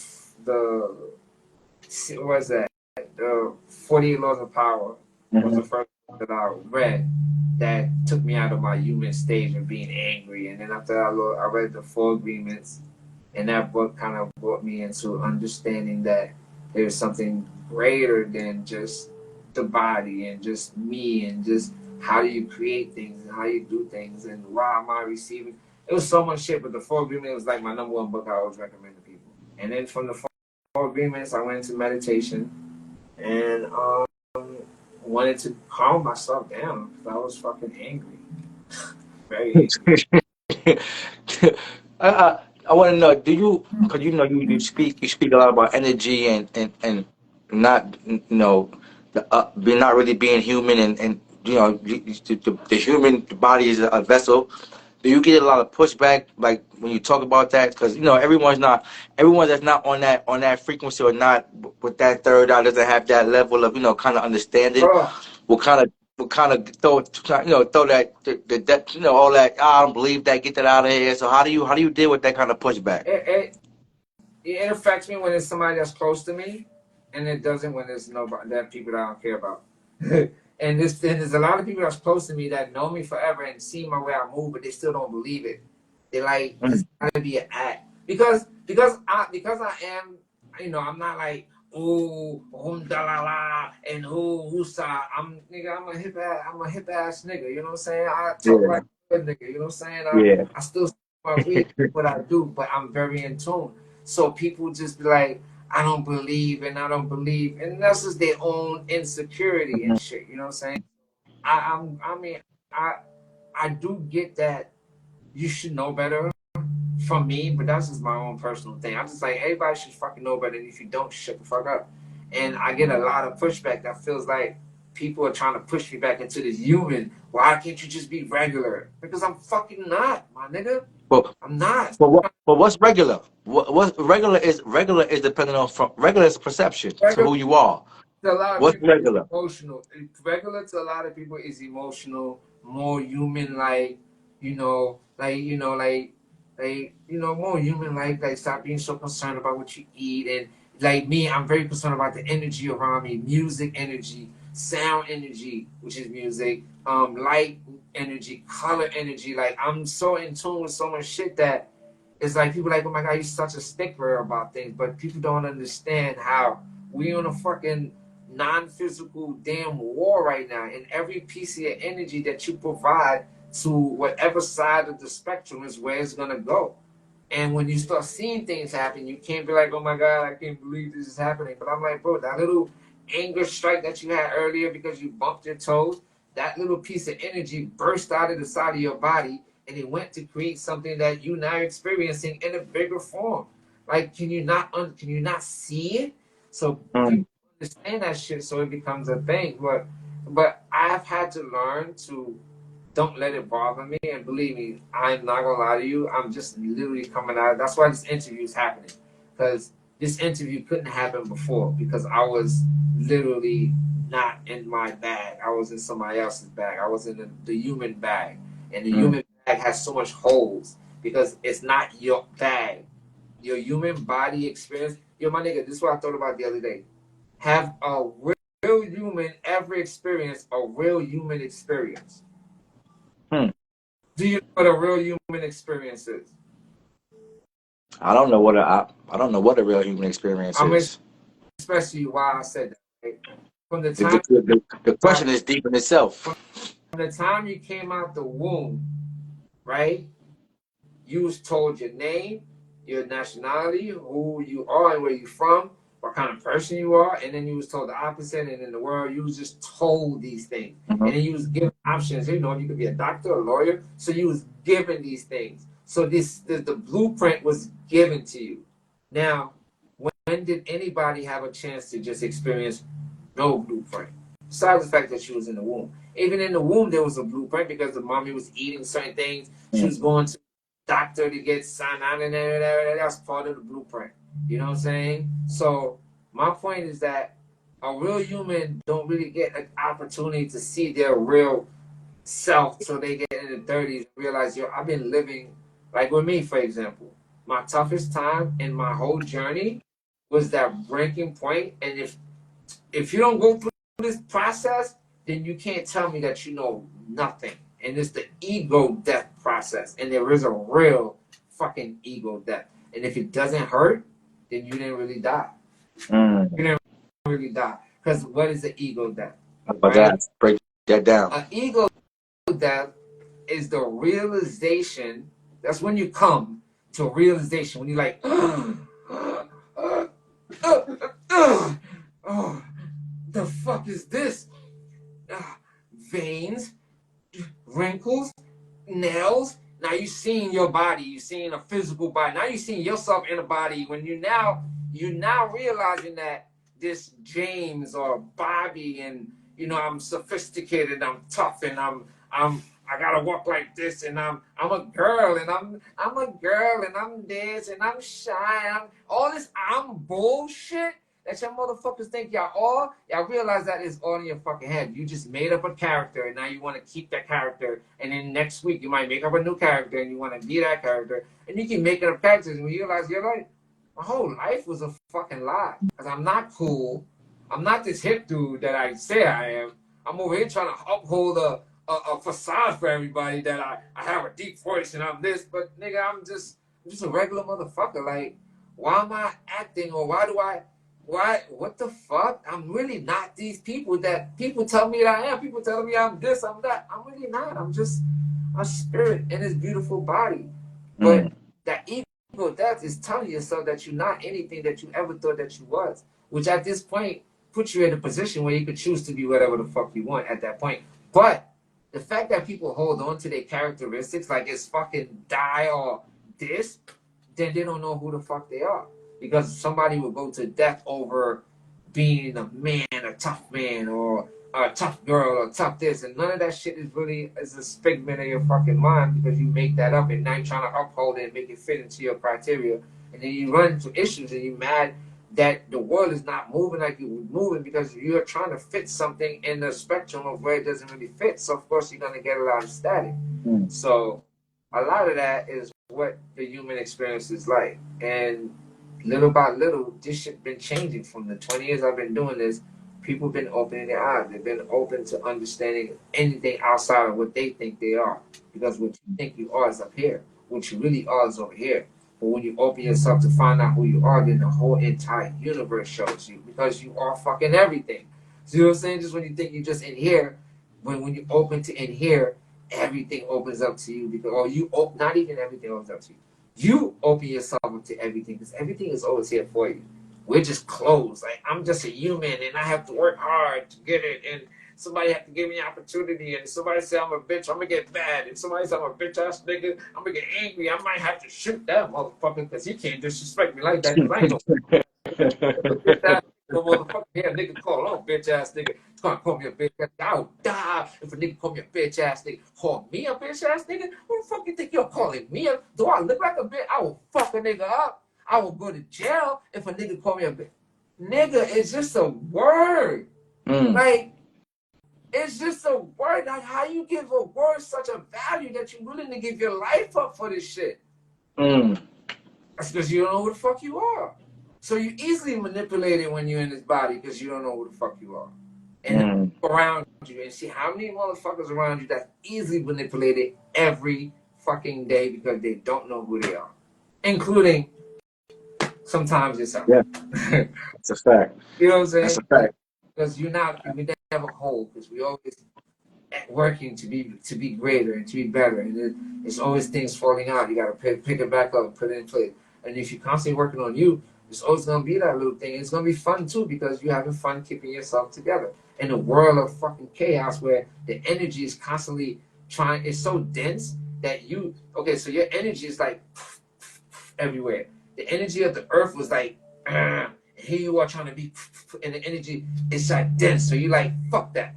what was that? The 48 Laws of Power was the first book that I read that took me out of my human stage of being angry. And then after that, I read the Four Agreements, and that book kind of brought me into understanding that there's something greater than just the body and just me and just how do you create things and how you do things and why am I receiving. It was so much shit, but the Four Agreements was like my number one book I always recommend to people. And then from the Four Agreements, I went into meditation and wanted to calm myself down because I was fucking angry. Very angry. I want to know, do you, because you speak a lot about energy and not, being not really being human and the human body is a vessel. Do you get a lot of pushback like when you talk about that? Because everyone that's not on that frequency or not with that third eye doesn't have that level of kind of understanding. Bro, Will kind of throw that all that, I don't believe that, get that out of here. So how do you deal with that kind of pushback? it affects me when it's somebody that's close to me, and it doesn't when there's nobody, that people that I don't care about. And there's a lot of people that's close to me that know me forever and see my way I move, but they still don't believe it. They like, it's gotta be an act because I am, I'm not like, ooh, dalala, and woosa. I'm a hip ass nigga. You know what I'm saying? I talk like a nigga. You know what I'm saying? I still say my weed, what I do, but I'm very in tune. So people just be like, I don't believe, and that's just their own insecurity and shit. You know what I'm saying? I mean, I do get that you should know better from me, but that's just my own personal thing. I'm just like, everybody should fucking know better, and if you don't, shut the fuck up. And I get a lot of pushback that feels like people are trying to push me back into this human. Why can't you just be regular? Because I'm fucking not, my nigga. But I'm not. what's regular? What regular is dependent on regular is perception to who you are. To a lot of What's people, regular? it's emotional. Regular to a lot of people is emotional, more human, like more human, like stop being so concerned about what you eat. And like me, I'm very concerned about the energy around me, music energy, sound energy, which is music, light energy, color energy. Like I'm so in tune with so much shit that it's like people like, oh my god, you're such a stickler about things, but people don't understand how we on a fucking non-physical damn war right now, and every piece of your energy that you provide to whatever side of the spectrum is where it's gonna go. And when you start seeing things happen, you can't be like, oh my god, I can't believe this is happening. But I'm like, bro, that little anger strike that you had earlier because you bumped your toes, that little piece of energy burst out of the side of your body, and it went to create something that you now experiencing in a bigger form. Like, can you not see it? So people understand that shit, so it becomes a thing. But I've had to learn to don't let it bother me. And believe me, I'm not gonna lie to you. I'm just literally coming out. That's why this interview is happening, because this interview couldn't happen before because I was literally not in my bag. I was in somebody else's bag. I was in the human bag, and the human bag has so much holes because it's not your bag. Your human body experience. Yo, my nigga, this is what I thought about the other day. Have a real human ever experienced a real human experience? Do you know what a real human experience is? I don't know what a real human experience is. Especially why I said that. Right? From the time the question is deep in itself. From the time you came out the womb, right? You was told your name, your nationality, who you are and where you're from, what kind of person you are, and then you was told the opposite, and in the world you was just told these things. And then you was given options, you could be a doctor, a lawyer, so you was given these things. So the blueprint was given to you. Now, when did anybody have a chance to just experience no blueprint? Besides the fact that she was in the womb. Even in the womb, there was a blueprint because the mommy was eating certain things. She was going to doctor to get signed out, and that was part of the blueprint. You know what I'm saying? So my point is that a real human don't really get an opportunity to see their real self till they get in the 30s and realize, yo, I've been living, like with me, for example, my toughest time in my whole journey was that breaking point. And if you don't go through this process, then you can't tell me that you know nothing. And it's the ego death process. And there is a real fucking ego death. And if it doesn't hurt, then you didn't really die. Mm. You didn't really die. Because what is the ego death? But that, break that down. An ego death is the realization. That's when you come to realization. When you're like, oh, the fuck is this? Veins, wrinkles, nails. Now you're seeing your body. You're seeing a physical body. Now you're seeing yourself in a body. When you're now realizing that this James or Bobby, and I'm sophisticated, I'm tough, and I gotta walk like this, and I'm a girl, and I'm a girl, and I'm this, and I'm shy, all this bullshit that y'all motherfuckers think y'all realize that is all in your fucking head. You just made up a character, and now you want to keep that character, and then next week you might make up a new character, and you want to be that character, and you keep making up characters, and you realize you're like, my whole life was a fucking lie, because I'm not cool. I'm not this hip dude that I say I am. I'm over here trying to uphold a facade for everybody that I have a deep voice and I'm this, but nigga, I'm just a regular motherfucker. Like, why am I acting, or what the fuck? I'm really not these people that people tell me that I am. People tell me I'm this, I'm that. I'm really not. I'm just a spirit in this beautiful body. But that ego death is telling yourself that you're not anything that you ever thought that you was, which at this point puts you in a position where you could choose to be whatever the fuck you want at that point. But the fact that people hold on to their characteristics like it's fucking die or this, then they don't know who the fuck they are. Because somebody will go to death over being a man, a tough man, or a tough girl, or tough this, and none of that shit is a figment of your fucking mind, because you make that up and now you're trying to uphold it and make it fit into your criteria, and then you run into issues and you're mad that the world is not moving like you were moving because you're trying to fit something in the spectrum of where it doesn't really fit. So of course you're gonna get a lot of static. So a lot of that is what the human experience is like, and little by little, this shit been changing. From the 20 years I've been doing this, people been opening their eyes. They've been open to understanding anything outside of what they think they are. Because what you think you are is up here. What you really are is over here. But when you open yourself to find out who you are, then the whole entire universe shows you. Because you are fucking everything. See what I'm saying? Just when you think you're just in here, when you open to in here, everything opens up to you. Because, not even everything opens up to you. You open yourself up to everything, because everything is always here for you. We're just closed. Like, I'm just a human and I have to work hard to get it, and somebody have to give me an opportunity, and somebody say I'm a bitch, I'm gonna get mad, and somebody say I'm a bitch ass nigga, I'm gonna get angry. I might have to shoot that motherfucker because he can't disrespect me like that, because I ain't no bitch ass motherfucker. Yeah, nigga call on bitch ass nigga. It's gonna call me a bitch ass. I would die if a nigga call me a bitch ass nigga. Call me a bitch ass nigga? Who the fuck you think you're calling me? Do I look like a bitch? I will fuck a nigga up. I will go to jail if a nigga call me a bitch. Nigga, it's just a word. Like, it's just a word. Like, how you give a word such a value that you're willing to give your life up for this shit? That's because you don't know who the fuck you are. So you easily manipulate it when you're in this body because you don't know who the fuck you are. And around you, and see how many motherfuckers around you that's easily manipulated every fucking day because they don't know who they are. Including sometimes yourself. Yeah. That's a fact. You know what I'm saying? That's a fact. Because we never whole, because we always working to be greater and to be better, and it's always things falling out. You got to pick it back up and put it in place. And if you're constantly working on you, there's always gonna be that little thing. It's gonna be fun too, because you're having fun keeping yourself together in a world of fucking chaos where the energy is constantly it's so dense that so your energy is like everywhere. The energy of the earth was like, here you are trying to be, and the energy is like dense. So you like, fuck that.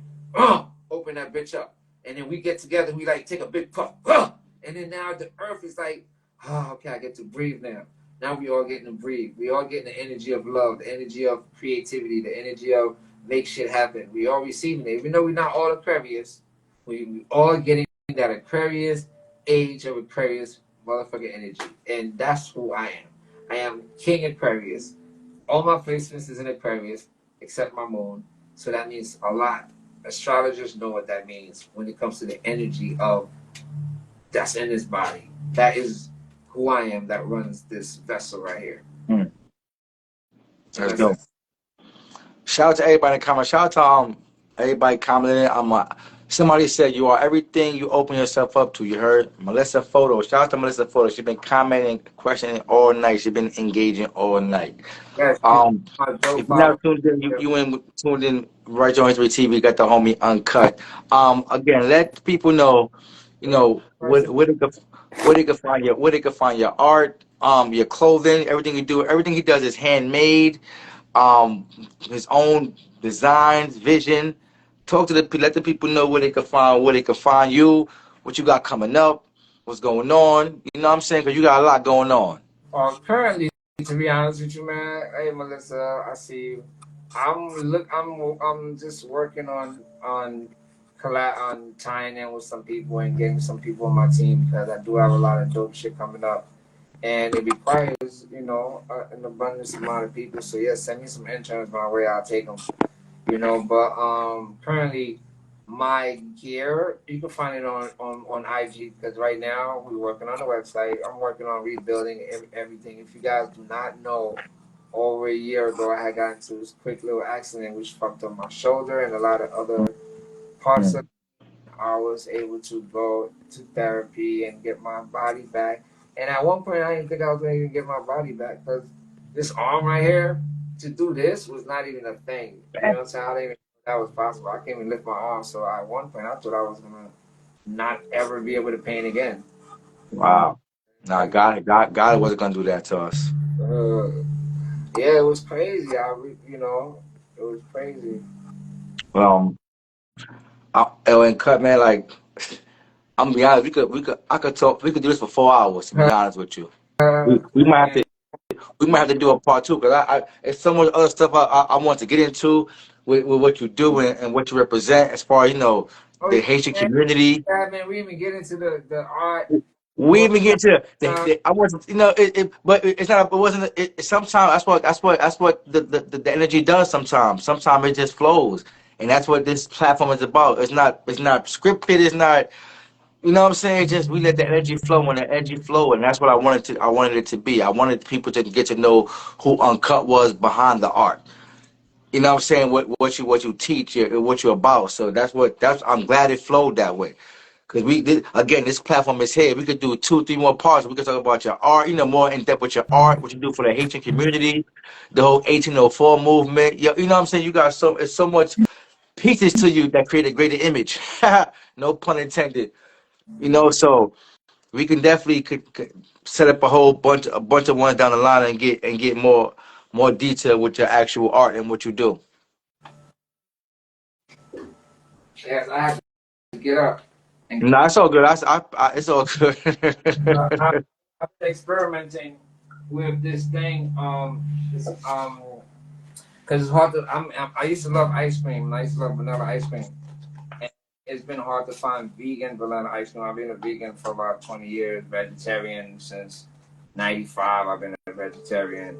Open that bitch up. And then we get together, we like take a big puff. And then now the earth is like, okay, I get to breathe now. Now we all getting to breathe. We all getting the energy of love, the energy of creativity, the energy of make shit happen. We all receiving it. Even though we're not all Aquarius, we all getting that Aquarius age of Aquarius motherfucking energy. And that's who I am. I am King Aquarius. All my placements is in Aquarius, except my moon. So that means a lot. Astrologers know what that means when it comes to the energy of that's in this body. That is who I am that runs this vessel right here. Mm. And Let's that's go. it. Shout out to everybody in the comments. Shout out to everybody commenting. Somebody said you are everything you open yourself up to. You heard Melissa Photo. Shout out to Melissa Photo. She's been commenting, questioning all night. She's been engaging all night. Yes, my dope If you're not follow. tuned in, tuned in right on History TV. Got the homie Uncut. Again, let people know, where they can find your art, your clothing, everything you do. Everything he does is handmade. His own designs, vision. Let the people know where they can find you, what you got coming up, what's going on. You know what I'm saying? Because you got a lot going on. Currently, to be honest with you, man. Hey, Melissa, I see you. I'm just working on tying in with some people and getting some people on my team because I do have a lot of dope shit coming up, and it requires an abundance amount of people. So yeah, send me some interns my way. I'll take them. But currently my gear you can find it on IG because right now we're working on the website. I'm working on rebuilding everything. If you guys do not know, over a year ago I had gotten into this quick little accident which fucked up my shoulder and a lot of other parts of. I was able to go to therapy and get my body back. And at one point, I didn't think I was going to even get my body back because this arm right here, to do this was not even a thing. You know what I'm saying? I didn't even know that was possible. I can't even lift my arm. So at one point, I thought I was going to not ever be able to pain again. Wow. Nah, God wasn't gonna do that to us. Yeah, it was crazy. It was crazy. Well, and cut man, like I'm gonna be honest, we could do this for 4 hours. To be honest with you, we might have to do a part two because it's so much other stuff I want to get into with what you do and what you represent as far as the Haitian community. Yeah, man, we even get into the art. We even get to I wasn't but it's not it wasn't sometimes that's what the energy does sometimes it just flows, and that's what this platform is about. It's not scripted, it's not, you know what I'm saying, just we let the energy flow, and the energy flow, and that's what I wanted it to be. I wanted people to get to know who Uncut was behind the art. You know what I'm saying, what you teach, what you're about. So I'm glad it flowed that way. Because again, this platform is here. We could do 2, 3 more parts. We could talk about your art, more in depth with your art, what you do for the Haitian community, the whole 1804 movement. You know what I'm saying? You got it's so much pieces to you that create a greater image. No pun intended. So we can definitely could set up a bunch of ones down the line and get more detail with your actual art and what you do. Yes, I have to get up. No, it's all good. It's all I'm good. experimenting with this thing. Because it's hard to. I used to love ice cream. And I used to love vanilla ice cream. And it's been hard to find vegan vanilla ice cream. I've been a vegan for about 20 years. Vegetarian since '95. I've been a vegetarian,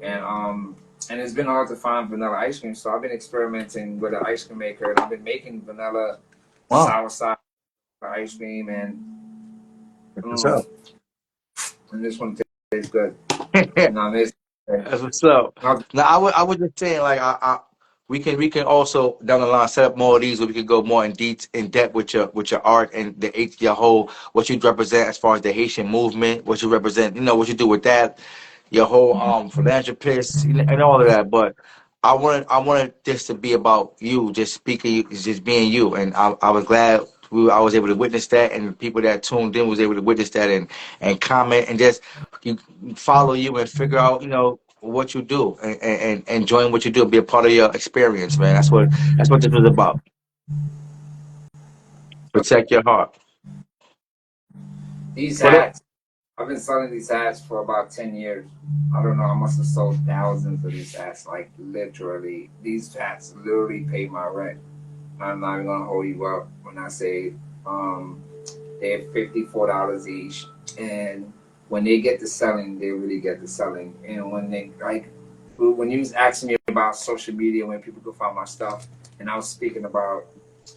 and it's been hard to find vanilla ice cream. So I've been experimenting with an ice cream maker, and I've been making vanilla sour side ice cream, and What's up? and this one tastes good. That's what's up. Now I was just saying, like, we can also down the line set up more of these where we can go more in depth with your art and your whole what you represent as far as the Haitian movement, what you represent, what you do with that, your whole philanthropist, and all of that. But I wanted this to be about you, just speaking, just being you, and I was glad I was able to witness that, and people that tuned in was able to witness that and comment and just follow you and figure out what you do and enjoying what you do, be a part of your experience, man. That's what this was about. Protect your heart. These hats I've been selling these hats for about 10 years. I don't know. I must have sold thousands of these hats. Like literally, these hats literally pay my rent. I'm not even gonna hold you up when I say um, they're $54 each, and when they get to selling, they really get to selling. And when they like, when you was asking me about social media, when people could find my stuff, and I was speaking about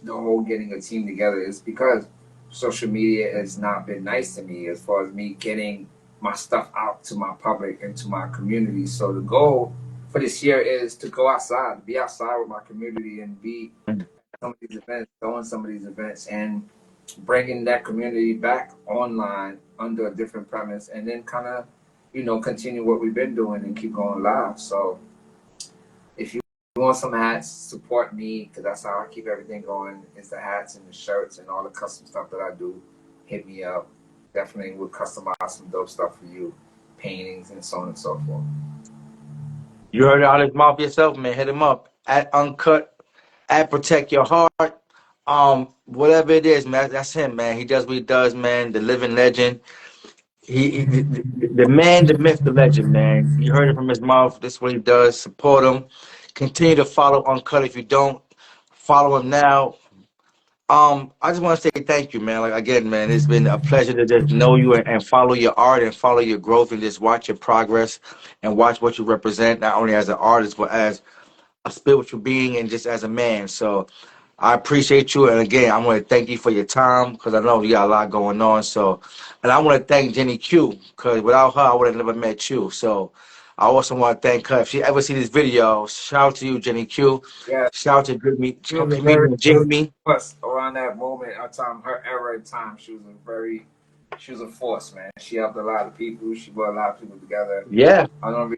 the whole getting a team together, is because social media has not been nice to me as far as me getting my stuff out to my public and to my community. So the goal for this year is to go outside, be outside with my community, and be at some of these events, throwing some of these events, and bringing that community back online under a different premise, and then kind of, continue what we've been doing and keep going live. So if you want some hats, support me, because that's how I keep everything going. It's the hats and the shirts and all the custom stuff that I do. Hit me up. Definitely will customize some dope stuff for you, paintings and so on and so forth. You heard it out of his mouth yourself, man. Hit him up at Uncut, at Protect Your Heart. Whatever it is, man, that's him, man. He does what he does, man. The living legend. The man, the myth, the legend, man. You heard it from his mouth. This is what he does. Support him. Continue to follow Uncut. If you don't follow him now, I just want to say thank you, man. Like again, man, it's been a pleasure to just know you and follow your art and follow your growth and just watch your progress and watch what you represent, not only as an artist but as a spiritual being and just as a man. So I appreciate you. And again, I want to thank you for your time because I know you got a lot going on. So, and I want to thank Jenny Q because without her, I would have never met you. So I also want to thank her. If she ever see this video, shout out to you, Jenny Q. Yeah, Shout out to Jimmy, she was a very comedian Jamie. force around that moment of time, her era of time. She was a force, man. She helped a lot of people. She brought a lot of people together. Yeah, I don't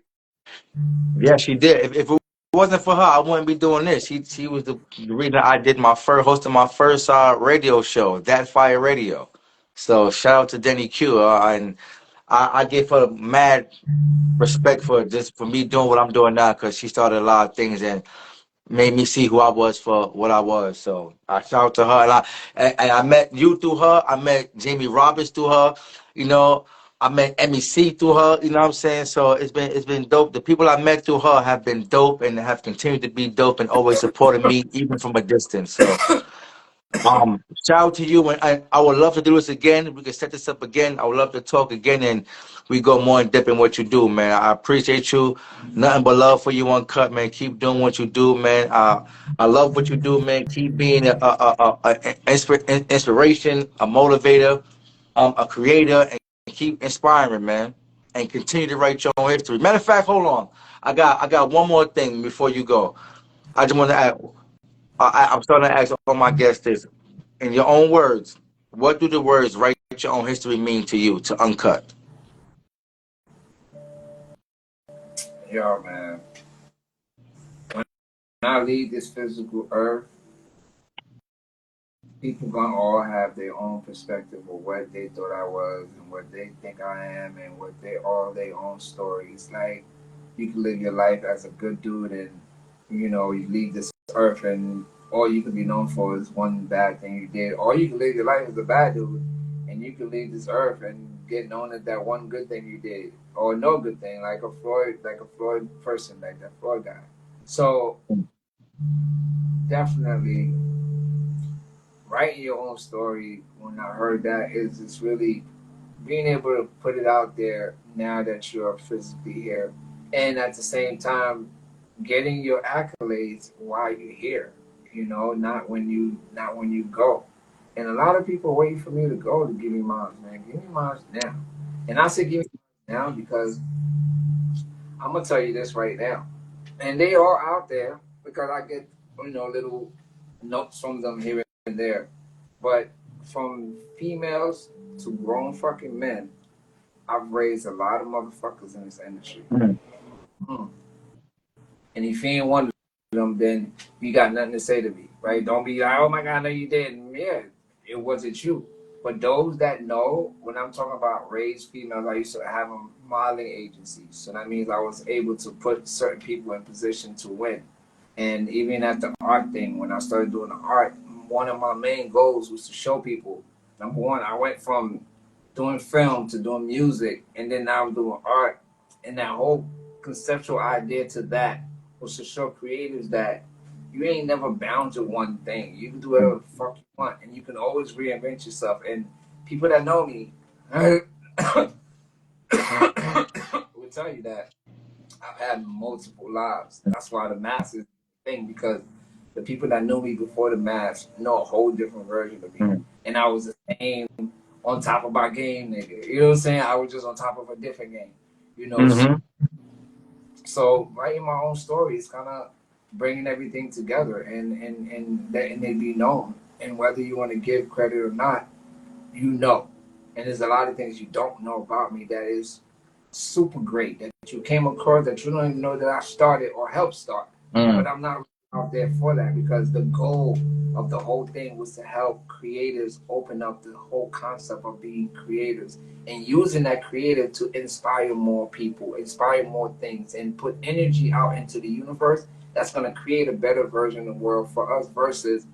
yeah, she did. If it wasn't for her, I wouldn't be doing this. She was the reason I did my first hosting my first radio show, That Fire Radio. So shout out to Denny Q. And I gave her mad respect for just for me doing what I'm doing now because she started a lot of things and made me see who I was for what I was. So I shout out to her, and I met you through her. I met Jamie Roberts through her. You know, I met MEC through her. You know what I'm saying? So it's been dope. The people I met through her have been dope and have continued to be dope and always supported me even from a distance. So shout out to you, and I would love to do this again. We can set this up again. I would love to talk again, and we go more in depth in what you do, man. I appreciate you. Nothing but love for you, Uncut, man. Keep doing what you do, man. I love what you do, man. Keep being a inspiration, a motivator, a creator, and keep inspiring, man. And continue to write your own history. Matter of fact, hold on. I got one more thing before you go. I just want to add. I'm starting to ask all my guests this in your own words. What do the words "write your own history" mean to you, to Uncut? Yo, man. When I leave this physical earth, people gonna all have their own perspective of what they thought I was and what they think I am and what they all their own stories. Like you can live your life as a good dude and you leave this earth and all you can be known for is one bad thing you did. Or you can live your life as a bad dude and you can leave this earth and get known as that one good thing you did. Or no good thing, like a Floyd person, like that Floyd guy. So definitely writing your own story when I heard that is just really being able to put it out there now that you're physically here, and at the same time getting your accolades while you're here. Not when you go. And a lot of people waiting for me to go to give me mine, man. Give me mine now. And I say give me mine now because I'm gonna tell you this right now. And they are out there because I get little notes from them here and there. But from females to grown fucking men, I've raised a lot of motherfuckers in this industry. Mm. Mm. And if you ain't one of them, then you got nothing to say to me, right? Don't be like, oh my God, no, you didn't. Yeah, it wasn't you. But those that know, when I'm talking about raised females, I used to have a modeling agency. So that means I was able to put certain people in position to win. And even at the art thing, when I started doing the art, one of my main goals was to show people. Number one, I went from doing film to doing music, and then now I'm doing art. And that whole conceptual idea to that was to show creators that you ain't never bound to one thing. You can do whatever the fuck you want, and you can always reinvent yourself. And people that know me will tell you that I've had multiple lives. That's why the mask is the thing, because the people that knew me before the mask know a whole different version of me. And I was the same on top of my game, nigga. You know what I'm saying? I was just on top of a different game. You know, so writing my own story is kind of bringing everything together and they be known. And whether you want to give credit or not, you know. And there's a lot of things you don't know about me that is super great that you came across that you don't even know that I started or helped start. But I'm not out there for that, because the goal of the whole thing was to help creators open up the whole concept of being creators and using that creative to inspire more people, inspire more things, and put energy out into the universe that's going to create a better version of the world for us versus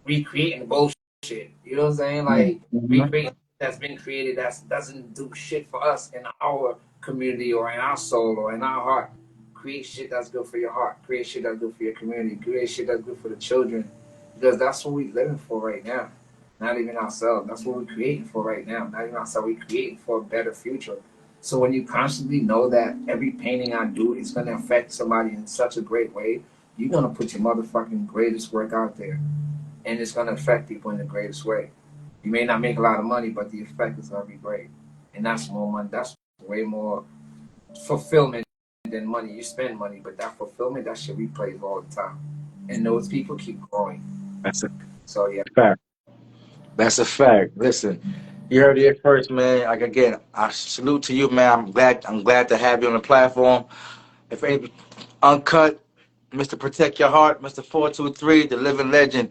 recreating the bullshit. You know what I'm saying? Like recreating that's been created that doesn't do shit for us in our community or in our soul or in our heart. Create shit that's good for your heart. Create shit that's good for your community. Create shit that's good for the children. Because that's what we're living for right now. Not even ourselves. That's what we're creating for right now. Not even ourselves. We're creating for a better future. So when you constantly know that every painting I do is going to affect somebody in such a great way, you're going to put your motherfucking greatest work out there. And it's going to affect people in the greatest way. You may not make a lot of money, but the effect is going to be great. And that's more money. That's way more fulfillment than money. You spend money, but that fulfillment, that shit replays all the time. And those people keep growing. That's a So yeah. fact. That's a fact. Listen, you heard it here first, man. Like again, I salute to you, man. I'm glad to have you on the platform. If any uncut, Mr. Protect Your Heart, Mr. 423, the living legend.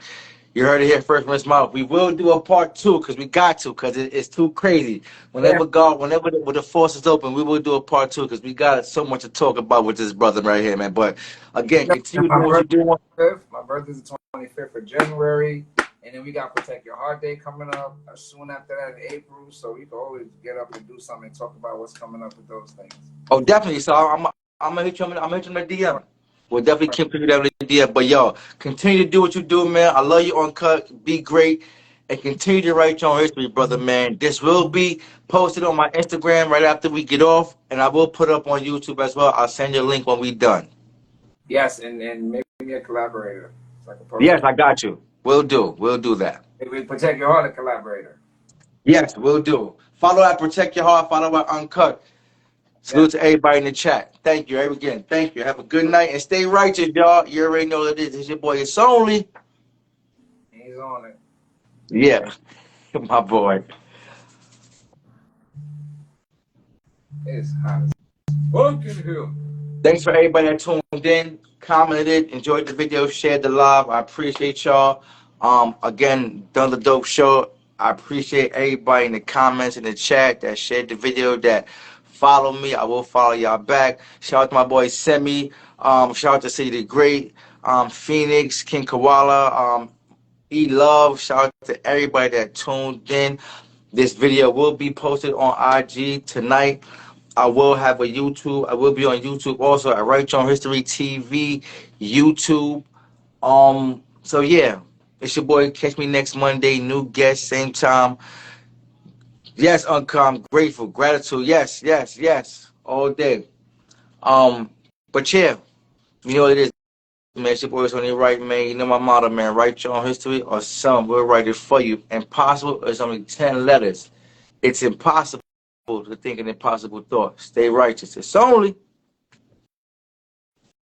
You heard it here first from his mouth. We will do a part two because we got to, because it's too crazy. Whenever the force is open, we will do a part two because we got so much to talk about with this brother right here, man. But again, continue doing what you're doing. My birthday's the 25th of January. And then we got Protect Your Heart Day coming up soon after that in April. So we can always get up and do something and talk about what's coming up with those things. Oh, definitely. So I'm gonna hit you. I'm gonna hit you in the DM. We'll definitely continue that with the DM. But yo, continue to do what you do, man. I love you, Uncut. Be great. And continue to write your own history, brother, man. This will be posted on my Instagram right after we get off. And I will put it up on YouTube as well. I'll send you a link when we're done. Yes, and maybe be a collaborator. Like a yes, I got you. We'll do that. Maybe Protect Your Heart, a collaborator. Yes, we'll do. Follow at Protect Your Heart. Follow at Uncut. Salute to everybody in the chat. Thank you. Again, thank you. Have a good night and stay righteous, y'all. You already know what it is. It's your boy, It's Only. He's on it. Yeah, my boy. It's hot as fucking hell. Thanks for everybody that tuned in, commented, enjoyed the video, shared the live. I appreciate y'all. Again, done the dope show. I appreciate everybody in the comments, in the chat that shared the video, that follow me. I will follow y'all back. Shout out to my boy Semi. Shout out to City the Great, Phoenix, King Koala, E-Love. Shout out to everybody that tuned in. This video will be posted on IG tonight. I will have a YouTube. I will be on YouTube also at Write Your Own History TV, YouTube. So yeah, it's your boy. Catch me next Monday. New guest, same time. Yes, I'm grateful, gratitude. Yes, all day. But yeah, you know what it is, man. It's your boy. It's only right, man. You know my motto, man. Write your own history, or some will write it for you. Impossible is only 10 letters. It's impossible to think an impossible thought. Stay righteous. It's only